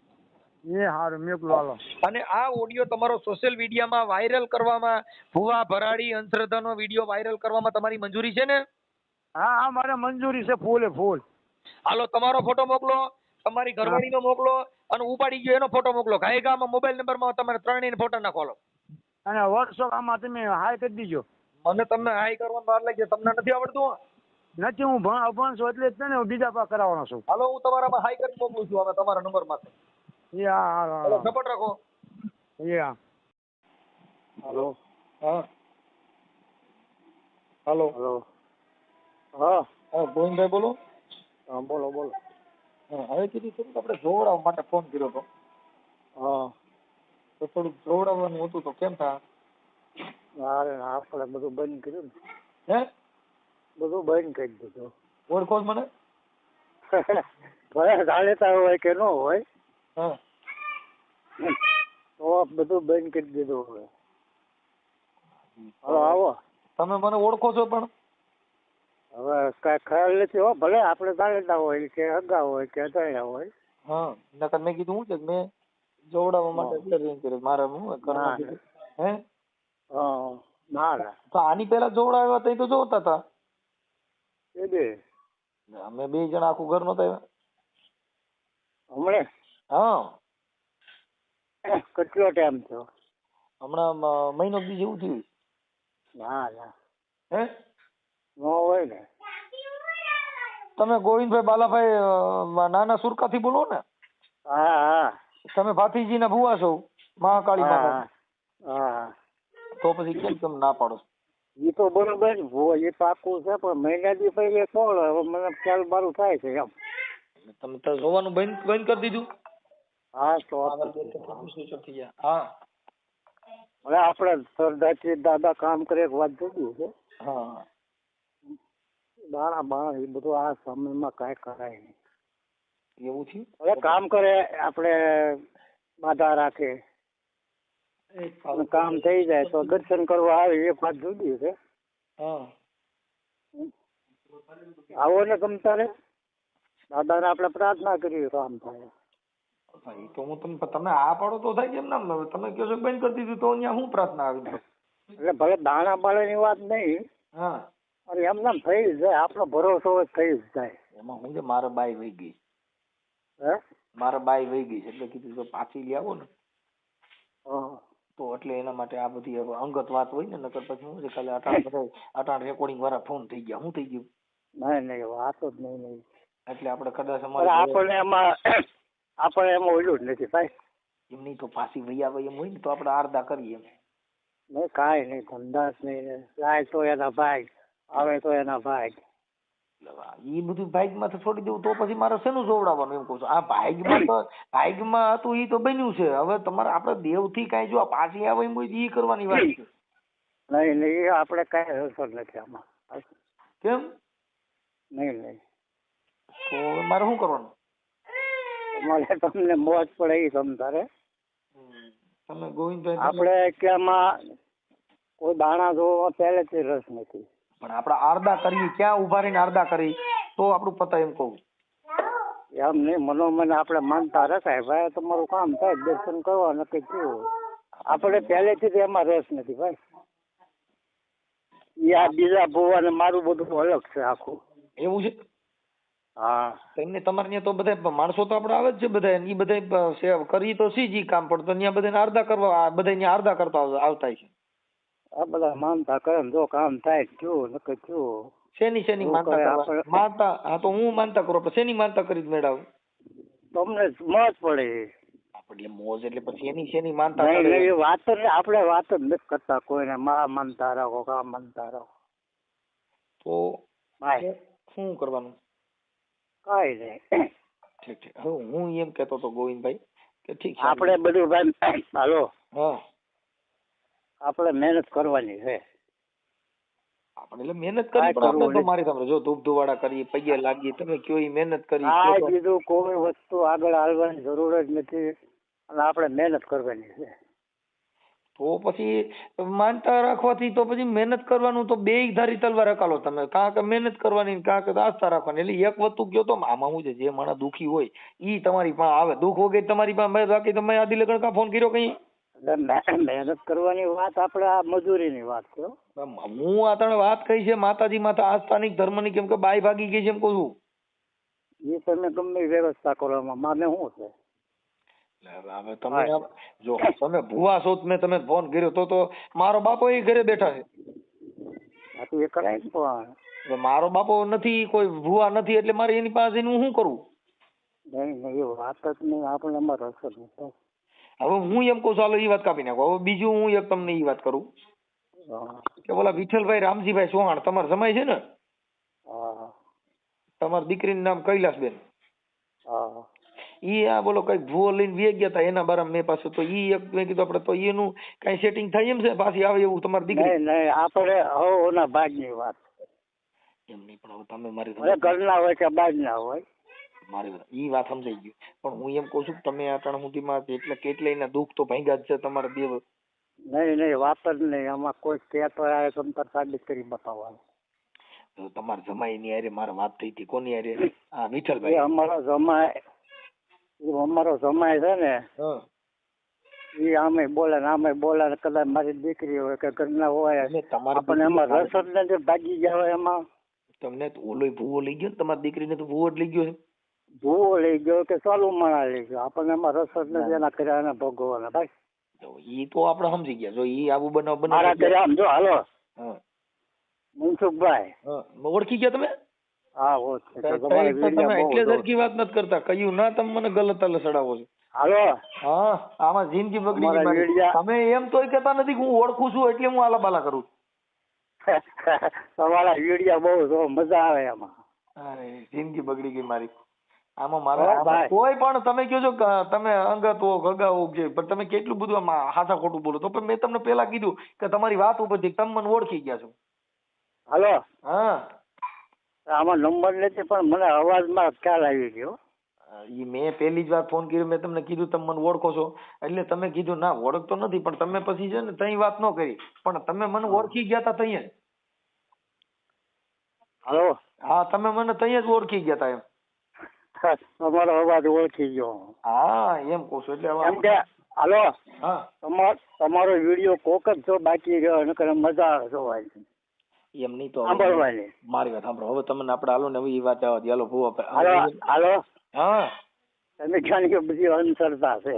એ સારું મેકલો હાલો. અને આ ઓડિયો તમારો સોશિયલ મીડિયામાં વાયરલ કરવામાં, ભુવા ભરાડી અંધશ્રદ્ધાનો વિડીયો વાયરલ કરવામાં તમારી મંજૂરી છે ને? હા હા મારે મંજૂરી છે ફૂલે ફૂલ. હાલો તમારો ફોટો મોકલો, તમારી ઘરવાળીનો મોકલો અને ઉપાડી ગયો એનો ફોટો મોકલો. ગાયગામાં મોબાઈલ નંબરમાં તમારે ત્રણેયના ફોટા નાખો. અને વોટ્સઅપ આમાં તમે હાય કરી દીજો. મને તમને હાઈ કરવાનું વાર લાગે, તમને નથી આવડતું? નથી હું અભણ છું એટલે જ ને હું બીજા પાસે કરાવવાનો છું. હાલો હું તમારામાં હાઈ કરી મોકલું છું હવે તમારા નંબરમાંથી. એ હા હાલો સપોર્ટ રાખો. એ હા હાલો હા હાલો હલો હા હા ગોવિંદભાઈ બોલો. હા બોલો બોલો. હા હવે કીધું થોડુંક આપણે જોવડાવવા માટે ફોન કર્યો હતો. હા તો થોડુંક જોવડાવવાનું હતું તો કેમ થાય? અરે આપણે બધું બંધ કર્યું ને. હે બધું બંધ કરી દીધું. ઓળખો છો મને? ભલે જાણતા હોય કે ન હોય હા તો બધું બંધ કરી દીધું હવે. હાલો આવો. તમે મને ઓળખો છો પણ? હવે કાંઈ ખ્યાલ નથી હો. ભલે આપણે જાણતા હોય કે હગા હોય કે અજાણ્યા હોય. હા નકર મેં કીધું શું છે કે મેં જોવડાવવા માટે એટલે રિંગ કરી. મારે હું ઘરમાં કીધું હે ના ના તો આની પહેલા જોવડાવ્યા હતા એ તો જોતા હતા. એ બે અમે 2 જણા આખું ઘર નહોતા આવ્યા. હમણે હા કેટલો ટાઈમ થયો? હમણાં મહિનો દી જેવું થયું. ના ના હે ન હોય ને. તમે ગોવિંદભાઈ બાલાભાઈ નાના સુરકાથી બોલો ને? હા હા તમે ભાતીજીના ભુવા છો મહાકાળી માતા. હા તો પછી કેમ તમે ના પાડો? એ તો બરોબર ને ભૂ એ પાકું છે પણ મહિના દી પહેલે કોણ હવે મને ખ્યાલ મારું થાય છે એમ. તમે તો જોવાનું બંધ કરી દીધું? હા તો થઈ ગયા. હા હવે આપણે સરદારજી દાદા કામ કરે એક વાત જુદી છે. હા દાણા બાણા એ બધું આ સમયમાં કાંઈ કરાય નહીં. એવું છે? હવે કામ કરે આપણે બાધા રાખે કામ થઈ જાય તો દર્શન કરવા આવે એ વાત જુદી છે. હા આવો ને તમતારે દાદાને આપણે પ્રાર્થના કરીએ કામ થાય. એ તો હું તમે આ પાડો તો થાય કેમ ના? તમે કહો છો બંધ કરી દીધું તો અહીંયા શું પ્રાર્થના આવી? એટલે ભલે દાણા બાળાની વાત નહીં. હા અરે એમ નામ થઈ જ જાય. આપણો ભરોસો હોય થઈ જ જાય. એમાં હું છે મારા બાઈ વહી ગઈ. હે મારા બાઈ વહી ગઈ છે એટલે કીધું તો પાછી લઈ આવો ને હા તો એટલે એના માટે આ બધી અંગત વાત હોય ને. નકર પછી શું છે ખાલી અટાણ રેકોર્ડિંગ વાળા ફોન થઈ ગયા. શું થઈ ગયું? નહીં નહીં વાતો જ નહીં. એટલે આપણે કદાચ આપણને એમાં ઓલું જ નથી ભાઈ. એમની તો પાછી વહી આવે એમ હોય ને તો આપણે આરદા કરીએ. નહીં કાંઈ નહીં ધંધા જ નહીં. જાય તો એના ભાઈ આવે તો એના ભાઈ. એ બધું ભાગ્યમાં તો છોડી દેવું તો પછી મારે શેનું જોવડાવવાનું એમ કહું છું. આ ભાગ્યમાં તો ભાગ્યમાં હતું એ તો બન્યું છે. હવે તમારે આપણે દેવથી કાંઈ જો પાછી આવે એમ હોય એ કરવાની વાત છે. નહીં નહીં આપણે કાંઈ અસર નથી આમાં. કેમ? નહીં નહીં તો મારે શું કરવાનું? તમારે તમને મોજ પડે એ તમતારે. તમે ગોવિંદભાઈ આપણે કે આમાં કોઈ દાણા જોવા પહેલેથી રસ નથી. પણ આપણે આરદા કરીએ ક્યાં ઉભા રહીને આરદા કરી તો આપણું પતા એમ કહું. એમ નહીં મનોમન આપણે માનતા રખાય ભાઈ તમારું કામ થાય દર્શન કરવા નક્કી થયું. આપણે પહેલેથી જ એમાં રસ નથી ભાઈ. આ બીજા ભુવાને મારું બધું અલગ છે આખું. એવું છે? હા એમને તમારે ત્યાં તો બધા માણસો તો આપણે આવે જ છે બધા. એ બધા કરી તો સી કામ પડતો ત્યાં બધા આરદા કરવા બધા ત્યાં આરદા કરતા આવતા છે. આ બધા માનતા કરે ને જો કામ થાય થયું નકર થયું. શેની માનતા કરવા? માનતા હા તો હું માનતા કરું આપણે શેની માનતા કરી મેળાવ? તમને મોજ પડે. એટલે મોજ એટલે પછી શેની માનતા નહીં કરે? નહીં, વાત જ આપણે વાત જ નથી કરતા કોઈને માં માનતા રાખો કામ માનતા રાખો. તો ભાઈ શું કરવાનું? કઈ નહીં. ઠીક ઠીક. હવે હું એમ કહેતો હતો ગોવિંદભાઈ કે ઠીક છે આપણે બધું ભાઈ હાલો હા આપણે મહેનત કરવાની છે. આપણે એટલે મહેનત કરી પણ આપણે તો મારી સામે જો ધૂપ ધુવાડા કરી પગે લાગી તમે કયો ઈ મહેનત કરી આ બીજું કોઈ વસ્તુ આગળ હાલવાની જરૂર જ નથી અને આપણે મહેનત કરવાની છે. તો પછી માનતા રાખવાથી તો પછી મહેનત કરવાનું તો બે ધારી તલવાર હકાલો તમે કાં કે મહેનત કરવાની કાં કે આસ્થા રાખવાની એટલે એક વસ્તુ કયો તો આમાં શું છે જે માણસ દુખી હોય ઈ તમારી પાસે આવે દુઃખ વગેરે તમારી પાસે બાકી તમે આદિ લગન કા ફોન કર્યો કઈ મહેનત કરવાની વાત આપણે આ મજૂરીની વાત કરો. હું આ તને વાત કહી છે માતાજી માતા આસ્થાનિક ધર્મની કેમ કે બાઈ ભાગી ગઈ છે એમ કહું છું. એ તમે ગમે એ વ્યવસ્થા કરો એમાં માને શું છે. હવે તમે જો તમે ભૂવા છો મેં તમે ફોન કર્યો તો મારો બાપો એ ઘરે બેઠા છે. એ કરાય ને પણ મારો બાપો નથી કોઈ ભૂવા નથી એટલે મારે એની પાસે હું શું કરું? નહીં એ વાત જ નહીં આપણે એમાં રસ જ નથી. હવે હું એમ કહું છું હાલો એ વાત કાપી નાખો. હવે બીજું હું એક તમને એ વાત કરું કે બોલા વિઠ્ઠલભાઈ રામજીભાઈ ચૌહાણ તમારે જમાય છે ને? તમારી દીકરીનું નામ કૈલાસબેન. ઈ આ બોલો કઈક ભૂવો લઈને વે ગયા હતા એના બારામાં મેં પાસે તો ઈ એક મેં કીધું આપણે તો એનું કઈ સેટિંગ થાય એમ છે પાછી આવે એવું તમારી દીકરી? નહીં આપણે ઓના ભાગની વાત એમ નહીં પણ હવે તમે મારી ઘરના હોય કે બહારના હોય મારી ઈ વાત સમજાઈ ગઈ પણ હું એમ કઉ છું કે તમે અટાણ સુધીમાં એટલે કેટલાયના દુઃખ તો ભાંગ્યા જ છે તમારા બે. નહીં વાત જ નહીં આમાં કોઈ કહેતો આવે તમતાર સાબિત કરી બતાવવાનું. તમારા જમાઈ ની હારે મારે વાત થઈ હતી કોની હારે? હા વિઠ્ઠલભાઈ. અમારો જમાઈ છે ને એ આમે બોલે ને કદાચ મારી દીકરી હોય કે ઘરના હોય આપણને એમાં રસ જ નથી ભાગી ગયા હોય એમાં. તમને ઓલો ભૂવો લઈ ગયો ને તમારી દીકરીને તો ભૂવો જ લઈ ગયો છે. ભૂવો લઈ ગયો કે ચાલુ માણા લઈ ગયો આપણને એમાં રસ જ નથી એના કર્યા એને ભોગવવાના ભાઈ. ઈ તો આપણે સમજી ગયા જો ઈ આવું બનાવ મારા કર્યા આમ જો હાલો મનસુખભાઈ ઓળખી ગયા તમે? હા એટલે સરખી વાત નથી કરતા કયું ના તમે મને ગલત અલે સડાવો છો. હાલો હા આમાં જિંદગી બગડી ગઈ. તમે એમ તોય કહેતા નથી હું ઓળખું છું એટલે હું આલાબાલા કરું. તમારા વિડિયા બહુ મજા આવે એમાં. અરે જિંદગી બગડી ગઈ મારી આમાં. મારા કોઈ પણ તમે કહો છો તમે અંગત હો ગગા હો છે પણ તમે કેટલું બધું આમાં હાસા ખોટું બોલો તો મેં તમને પેલા કીધું કે તમારી વાત ઉપરથી તમે મને ઓળખી ગયા છો. હાલો હા આમાં નંબર નથી પણ મને અવાજમાં ખ્યાલ આવી ગયો. ઈ મેં પહેલી જ વાર ફોન કર્યો મેં તમને કીધું તમે મને ઓળખો છો એટલે તમે કીધું ના ઓળખતો નથી પણ તમે પછી છે ને તઈ વાત ન કરી પણ તમે મને ઓળખી ગયા તા તઈ જ. હાલો હા તમે મને તઈ જ ઓળખી ગયા તા એમ. તમારો અવાજ ઓળખી ગયો. હા એમ કહું છું એટલે એમ કે હાલો હા તમારો વિડીયો કોક જ જો બાકી રહ્યો નકર મજા આવે જોવાની. એમ નહીં તો સાંભળવાની મારી વાત સાંભળો હવે તમને આપણે હાલો ને હવે એ વાત આવવા દે. હાલો ભૂવા હાલો હા તમે જાણી કે બધી અંધશ્રદ્ધા છે.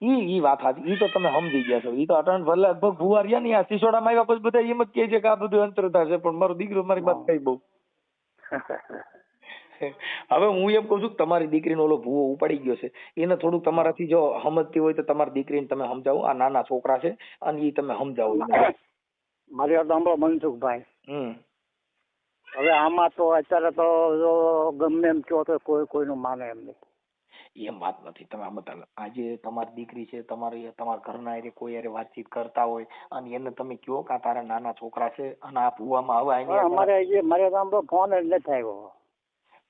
ઈ વાત સાચી ઈ તો તમે સમજી ગયા છો. ઈ તો અટાણ ભલે લગભગ ભૂવા રહ્યા ને આ સિસોડામાં આવ્યા પછી બધા એમ જ કહે છે કે આ બધું અંતરતા છે પણ મારો દીકરો મારી વાત કઈ બહુ. હવે હું એમ કઉ છું કે તમારી દીકરીનો ઓલો ભૂવો ઉપાડી ગયો છે એને થોડુંક તમારાથી જો સમજતી હોય તો તમારી દીકરીને તમે સમજાવો. આ નાના છોકરા છે અને ઈ તમે સમજાવો. મારી વાત સાંભળો મનસુખભાઈ. હવે આમાં તો અત્યારે તો જો ગમે એમ કહો તો કોઈનું માને એમ નહીં. એમ વાત નથી તમે આમ આજે તમારી દીકરી છે તમારા ઘરના હારે કોઈ હારે વાતચીત કરતા હોય અને એને તમે કહો કે તારા નાના છોકરા છે અને આ ભૂવામાં હવે મારે સાંભળો ફોન જ નથી આવ્યો.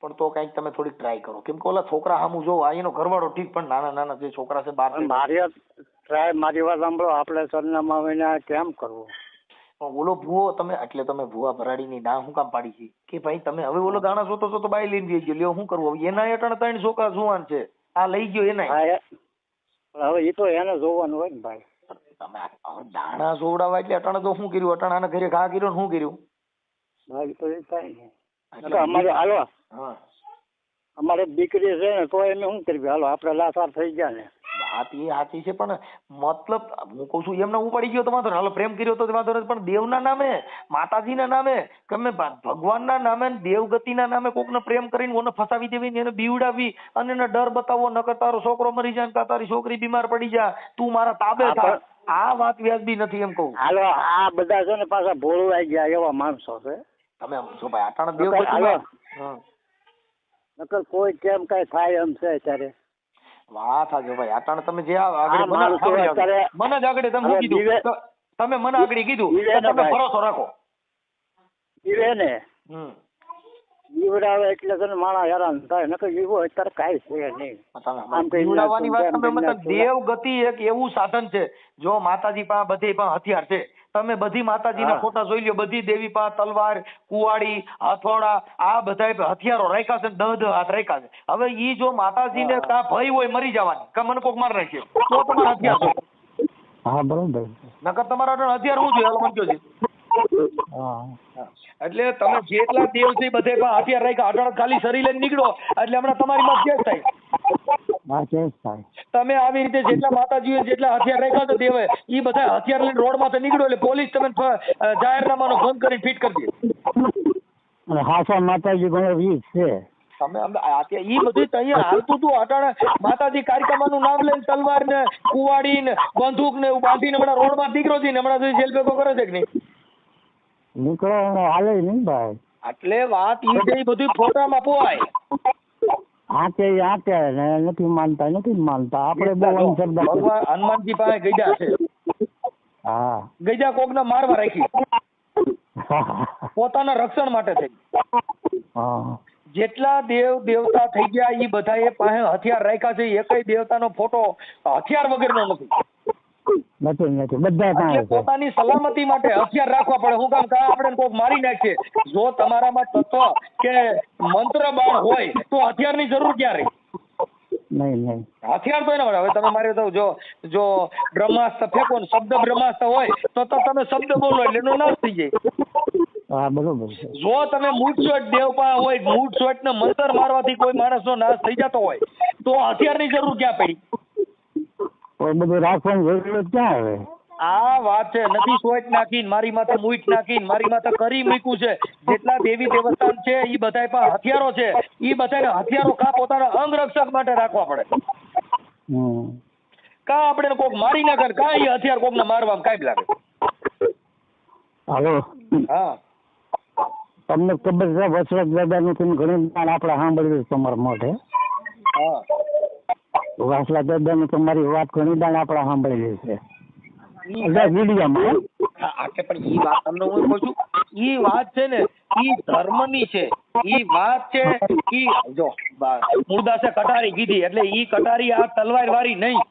પણ તો કઈક તમે થોડીક ટ્રાય કરો કેમ કે ઓલા છોકરા સામું જોવો આ એનો ઘરવાળો ઠીક પણ નાના નાના જે છોકરા છે બાર મારી વાત સાંભળો આપણે સરનામા વિના કેમ કરવું. ઓલો ભૂવો તમે એટલે તમે ભૂવા ભરાડીની ના શું કામ પાડી છે કે ભાઈ તમે હવે ઓલો દાણા જોતો છો તો બાઈ લઈને જઈ ગયો લ્યો શું કરવું એના અટાણે 3 છોકરા જુવાન છે આ લઈ ગયો એના. હવે એ તો એને જોવાનું હોય ને ભાઈ. તમે દાણા જોવડાવવા એટલે અટાણે તો શું કર્યું અટાણે આના ઘરે ઘા કર્યો શું કર્યું ભાઈ તો એ થાય ને અમારે હાલો અમારે દીકરી છે ને તો એને શું કરવી હાલો આપણે લાસાર થઈ ગયા ને વાત એ સાચી છે પણ મતલબ હું કઉ છું એમને ઉપાડી ગયો તો વાંધો નહીં. હાલો પ્રેમ કર્યો તો વાંધો નથી, પણ દેવના નામે, માતાજીના નામે, તમે ભગવાનના નામે, દેવગતિના નામે કોકને પ્રેમ કરીને ઓને ફસાવી દેવી ને એને બીવડાવી અને એને ડર બતાવો, નકર તારો છોકરો મરી જાય ને તારી છોકરી બીમાર પડી જાય, તું મારા તાબે થા, આ વાત વ્યાજબી નથી એમ કહું. હાલો આ બધા છે ને પાછા ભોળવાઈ ગયા એવા માણસો છે. તમે જો ભાઈ આટાણા નકર હાલો દેવગતિ નકર કોઈ કેમ કઈ થાય એમ છે અત્યારે. વાત સાચો ભાઈ આટાણે તમે જે આગળ આ માણસો અત્યારે મને જ આગળ તમે શું કીધું, તમે મને આગળ કીધું તો તમે ભરોસો રાખો. જીવે ને હમ જીવડાવે એટલે છે ને માણસ હેરાન થાય, નકર જીવો અત્યારે કાંઈ છે નહીં. આમ કઈ જીવડાવવાની વાત તમે મતલબ દેવગતિ એક એવું સાધન છે, જો માતાજી પાસે બધે પણ હથિયાર છે, તમે બધી માતાજીના ફોટા જોઈ લ્યો, બધી દેવી પાસે તલવાર, કુવાડી, હથોડા, આ બધા હથિયારો રાખ્યા છે, 10 હાથ રાખ્યા છે. હવે ઈ જો માતાજીને કા ભય હોય મરી જવાની કે મને કોક માર નાખે તો તમારા હથિયાર છે. હા બરોબર. નકર તમારા હથિયાર શું જોઈએ હાલો મને કહો છે. એટલે તમે જેટલા દેવ છે બધે હથિયાર રાખ્યા, અઢાર ખાલી શરીર લઈને નીકળો એટલે હમણાં તમારી માં કેસ થાય. તમે આવી રીતે જેટલા માતાજીઓ જેટલા હથિયાર રાખ્યા તો દેવે ઈ બધા હથિયાર લઈને રોડ માંથી નીકળો એટલે પોલીસ તમે જાહેરનામાનો ભંગ કરીને ફિટ કરી દે. હાસા માતાજી ઘણો વીર છે. તમે ઈ બધું અહીંયા હાલતું હતું અટાણે માતાજી કારિકામાનું નામ લઈને તલવાર ને કુવાડી ને બંદૂક ને એવું બાંધીને હમણાં રોડ માં નીકળો છે ને હમણાં સુધી જેલ ભેગો કરે છે કે નહીં? નીકળો હાલે નહીં ભાઈ. એટલે વાત ઈ છે, બધું ફોટામાં પોવાય. આતે નથી માનતા આપણે બહુ ભગવાન હનુમાનજી પાસે ગઈડા છે. હા ગઈડા કોકને મારવા રાખી પોતાના રક્ષણ માટે થઈ. જેટલા દેવ દેવતા થઈ ગયા ઈ બધાએ પાસે હથિયાર રાખ્યા છે, એકય દેવતાનો ફોટો હથિયાર વગરનો નથી. બધા પોતાની સલામતી માટે હથિયાર રાખવા પડે. હું કામ આપણે કોક મારી નાખીએ, જો તમારામાં તત્વ કે મંત્ર બાણ હોય તો હથિયારની જરૂર ક્યાં રહી? નહીં હથિયાર તો એના હવે તમે મારે તો જો બ્રહ્માસ્ત્ર ફેંકો ને શબ્દ બ્રહ્માસ્ત્ર હોય તો તમે શબ્દ બોલો એટલે એનો નાશ થઈ જાય. હા બરોબર છે. જો તમે મૂઠસોટ દેવપા હોય, મૂઠસોટ ને મંતર મારવાથી કોઈ માણસનો નાશ થઈ જતો હોય તો હથિયારની જરૂર ક્યાં પડી? બધું રાખવાની જરૂરત ક્યાં આવે? આ વાત છે. નથી સોટ નાખીને મારી માથે મૂઠ નાખીને મારી માથે કરી મૂક્યું છે. જેટલા દેવી દેવતાન છે ઈ બધાય પાસે હથિયારો છે, ઈ બધાને હથિયારો કા પોતાના અંગ રક્ષક માટે રાખવા પડે, કા આપણે કોક મારી ના કર, કા ઈ હથિયાર કોકને મારવામાં કાઈ લાગે. હાલો હા તમને ખબર છે વસરાજ દાદાનું તમે ઘણી પણ આપણે સાંભળ્યું તમારા મોઢે. હા વાસલા દાદાનું તમારી વાત ઘણી દાણ આપણે સાંભળેલી છે વિડીયોમાં. એટલે પણ ઈ વાત તમને હું કહું છું, ઈ વાત છે ને ઈ ધર્મની છે. ઈ વાત છે ઈ જો મુરદાસે કટારી કીધી એટલે ઈ કટારી આ તલવાર વાળી નહીં,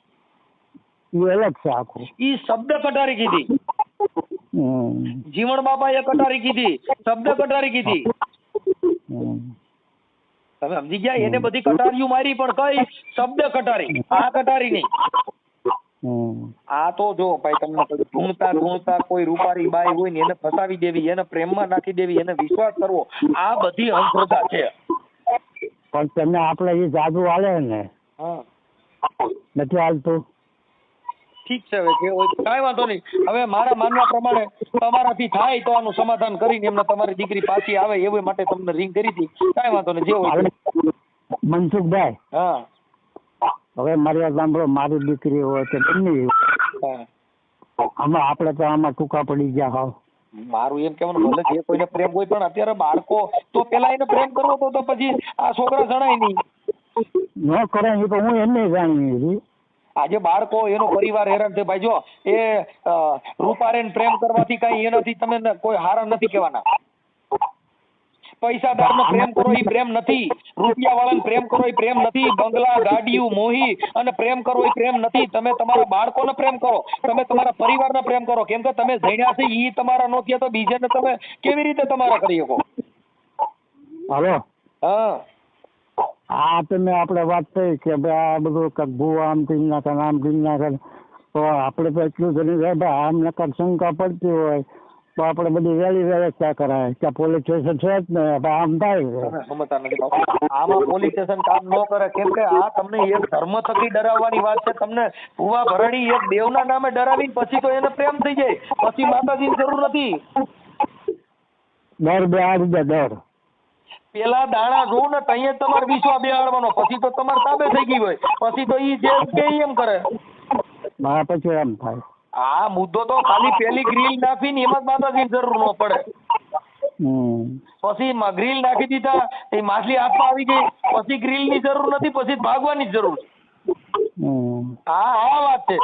એ અલગ છે આખું. ઈ શબ્દ કટારી કીધી. જીવણ બાપાએ કટારી કીધી, શબ્દ કટારી કીધી. તમે સમજી ગયા? એને બધી કટારીઓ મારી પણ કઈ શબ્દ કટારી, આ કટારી નહીં. આ તો જો ભાઈ તમને ઢૂંઢતા કોઈ રૂપારી બાઈ હોય ને એને ફસાવી દેવી, એને પ્રેમમાં નાખી દેવી, એને વિશ્વાસ કરવો, આ બધી અંધશ્રદ્ધા છે. પણ તમે આપણે એ જાદુ હાલે ને નથી હાલતું. ઠીક છે, હવે જે હોય કાંઈ વાંધો નહીં. હવે મારા માનવા પ્રમાણે તમારાથી થાય તો આનું સમાધાન કરીને એમને તમારી દીકરી પાછી આવે એવું માટે તમને રિંગ કરી હતી. કાંઈ વાંધો નહીં, જે હોય. મનસુખભાઈ, હા હવે મારી સાંભળો, મારી દીકરી હોય કે બંને આમાં આપણે તો આમાં ટૂંકા પડી ગયા. હાવ મારું એમ કહેવાનું ભલે જે કોઈને પ્રેમ હોય પણ અત્યારે બાળકો તો પેલા એને પ્રેમ કરવો તો પછી આ છોકરા જણાય નહીં ન કરે એ તો હું એમને જાણી. આજે બાળકો એનો પરિવાર હેરાન છે ભાઈ. જો એ રૂપારેન પ્રેમ કરવાથી કઈ એનાથી તમે કોઈ હારા નથી કહેવાના. પૈસાદારનો પ્રેમ કરો એ પ્રેમ નથી, રૂપિયા વાળાને પ્રેમ કરો એ પ્રેમ નથી, બંગલા ગાડીઓ મોહી અને પ્રેમ કરો એ પ્રેમ નથી. તમે તમારા બાળકોને પ્રેમ કરો, તમે તમારા પરિવારને પ્રેમ કરો. કેમ કે તમે જણ્યા છે ઈ તમારા નો થયા તો બીજાને તમે કેવી રીતે તમારા કરી શકો? હાલો હા આ તમે આપણે વાત થઈ કે ભાઈ આ બધું ભૂવા આમ કરી નાખે આમ કરી નાખે તો આપણે તો એટલું કરી ભાઈ આમ નકર શંકા પડતી હોય તો આપણે બધી વહેલી વ્યવસ્થા કરાય. ત્યાં પોલીસ સ્ટેશન છે જ ને, આમ થાય છે. તમે સમજતા નથી બાપુ. આમાં પોલીસ સ્ટેશન કામ ન કરે, કેમ કે આ તમને એક ધર્મ થકી ડરાવવાની વાત છે. તમને ભુવા ભરડી એક દેવના નામે ડરાવી, પછી તો એને પ્રેમ થઈ જાય, પછી માતાજીની જરૂર નથી. દર બે આ રીતે દર પેલા દાણા જોઉં ને તઈએ તમારે વિશ્વા બેહાડવાનો, પછી તો તમારે તાબે થઈ ગઈ હોય, પછી તો ઈ જે કે એમ કરે. હા પછી એમ થાય. આ મુદ્દો તો ખાલી પેલી ગ્રીલ નાખી ને એમાં જ માતાજીની જરૂર ન પડે. પછી ગ્રીલ નાખી દીધા, એ માછલી હાથમાં આવી ગઈ, પછી ગ્રીલ ની જરૂર નથી, પછી ભાગવાની જ જરૂર છે. આ વાત છે.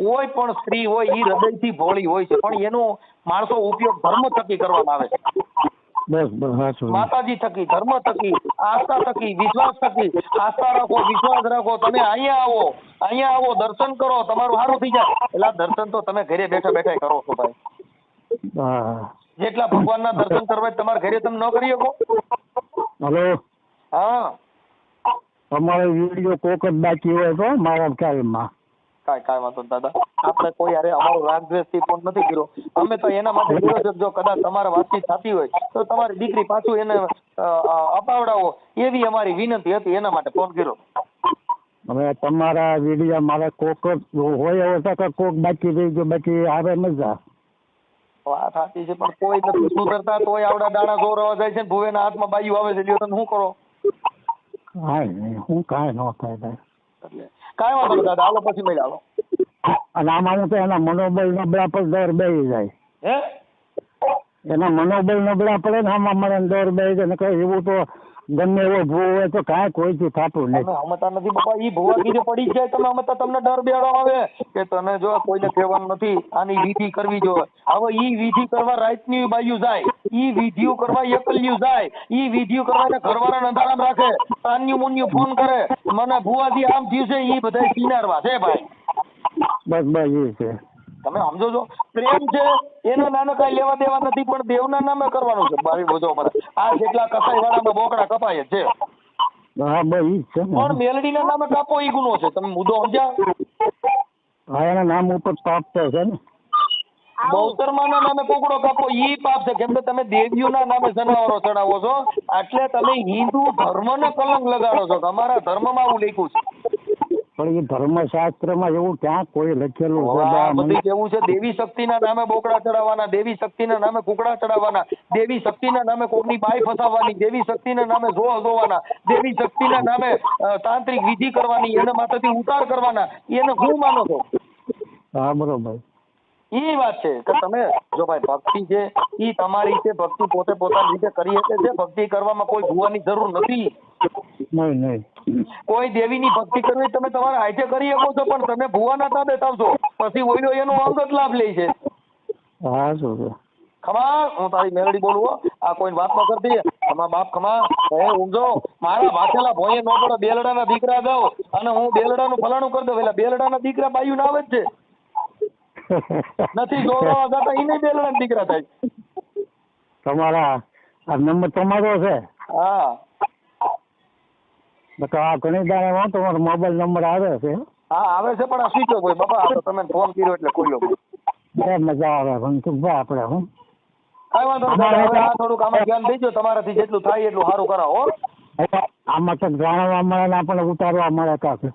કોઈ પણ સ્ત્રી હોય એ હૃદયથી ભોળી હોય છે, પણ એનો માણસો ઉપયોગ ધર્મ થકી કરવામાં આવે છે. બસ માતાજી થકી, ધર્મ થકી, આસ્થા થકી, વિશ્વાસ થકી. આસ્થા રાખો, વિશ્વાસ રાખો, તમે અહીંયા આવો, દર્શન કરો, તમારું સારું થઈ જાય. એટલે દર્શન તો તમે ઘરે બેઠા બેઠા કરો છો ભાઈ. જેટલા ભગવાનના દર્શન કરવા તમારા ઘરે તમે ન કરી શકો. હલો, હા, તમારો વિડીયો કોક જ બાકી હોય તો મારા ખ્યાલમાં. કાંઈ વાંધો નહીં દાદા. આપણે કોઈ યારે અમારો રાગદ્વેષથી ફોન નથી કર્યો. અમે તો એના માટે કર્યો છે, જો કદાચ તમારે વાતચીત થતી હોય તો તમારી દીકરી પાછું એને અપાવડાવો એવી અમારી વિનંતી હતી, એના માટે ફોન કર્યો. હવે તમારા વિડીયો મારે કોક જ હોય એવો છે કે કોક બાકી રહી ગયો, બાકી આવે મજા. વાત સાચી છે, પણ કોઈ નથી સુધરતા, તોય આવડા દાણા જોરવા જાય છે ને ભુવેના હાથમાં બાયું આવે છે. લ્યો તમે શું કરો? હા, હું કાંઈ ન થાય ભાઈ. એટલે કાંઈ વાંધો નહીં દાદા, હાલો પછી મળી આવો. અને આમાં તો એના મનોબળ નબળા પર દર બેસી જાય. હે, એના મનોબળ નબળા પડે ને આમાં મને દર બેસી જાય ને કઈ એવું તો ગમે એવો ભૂ હોય તો કાંઈ કોઈથી થતું નહીં. તમે હમતા નથી બાપા. ઈ ભુવા કીધે પડી જાય તમે હમતા, તમને ડર બેડો આવે કે તને જો કોઈને કહેવાનું નથી, આની વિધિ કરવી જોઈએ. હવે ઈ વિધિ કરવા રાતની બાયું જાય, ઈ વિધિઓ કરવા એકલ્યું જાય, ઈ વિધિઓ કરવા એને ઘરવાળા અંધારામ રાખે, તાન્યુ મુન્યુ ફોન કરે, મને ભુવાજી આમ થયું છે, ઈ બધા સિનારવા છે ભાઈ. બસ એ છે. તમે સમજો છો, પ્રેમ છે એના નામે કઈ લેવા દેવા નથી, પણ દેવના નામે કરવાનું છે. મારી બોજો પર આ જેટલા કસાઈ વાળામાં બોકડા કપાય છે. હા બસ ઈ જ છે ને. પણ મેલડીના નામે કાપો ઈ ગુનો છે. તમે મુદ્દો સમજ્યા? હા, એના નામ ઉપર પાપ થાય છે ને. બૌદ્ધર્મના નામે કોકડો કાપો ઈ પાપ છે, કેમ કે તમે દેવીઓના નામે જનાવરો ચડાવો છો, એટલે તમે હિન્દુ ધર્મને કલંક લગાડો છો. તમારા ધર્મમાં આવું લખ્યું છે. પણ એ ધર્મશાસ્ત્રમાં એવું ક્યાં કોઈ લખેલું બધી છે? કેવું છે, દેવી શક્તિના નામે બોકડા ચડાવવાના, દેવી શક્તિના નામે કુકડા ચડાવવાના, દેવી શક્તિના નામે કોકની બાઈ ફસાવવાની, દેવી શક્તિના નામે જોહ જોવાના, દેવી શક્તિના નામે તાંત્રિક વિધિ કરવાની, એના માથેથી ઉતાર કરવાના. એને શું માનો છો? હા બરોબર. એ વાત છે કે તમે જો ભાઈ ભક્તિ છે એ તમારી છે, ભક્તિ પોતે પોતાની રીતે કરી શકે છે. ભક્તિ કરવામાં કોઈ ભુવાની જરૂર નથી. નહીં. કોઈ દેવીની ભક્તિ કરવી તમે તમારા હાથે કરી શકો છો, પણ તમે ભુવાના તાબે થાવશો, પછી ઓઈલો એનો અંગત લાભ લે છે. હા શું છે? ખમા, હું તારી મેલડી બોલું હો. આ કોઈ વાત ન કરતી. ખમા બાપ ખમા, હે ઊંઘો. મારા ભાથેલા ભોંયે ન પડે, બેલડાના દીકરા દઉં અને હું બેલડાનું ફલાણું કરી દઉં. એટલે બેલડાના દીકરા બાયું ના આવે જ છે. નથી જોડવા જતા ઈ નહીં બેલડાના દીકરા થાય. તમારા આ નંબર તમારો છે? હા, આ ઘણી દાડા તમારો મોબાઈલ નંબર આવે છે? હા આવે છે, પણ આ સ્વીચ ઓફ હોય બાપા. આ તો તમે ફોન કર્યો એટલે ખોલ્યો. મજા આવે ભાઈ આપણે. હું કાંઈ વાંધો નહીં. હવે આ થોડુંક આમાં ધ્યાન દેજો, તમારાથી જેટલું થાય એટલું સારું કરાવો. આમાં તો જાણવા મળે ને આપણને ઉતારવા મળે કાંઈ.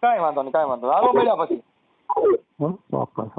કાંઈ વાંધો નહીં. હાલો મળ્યા પછી. ચોક્કસ.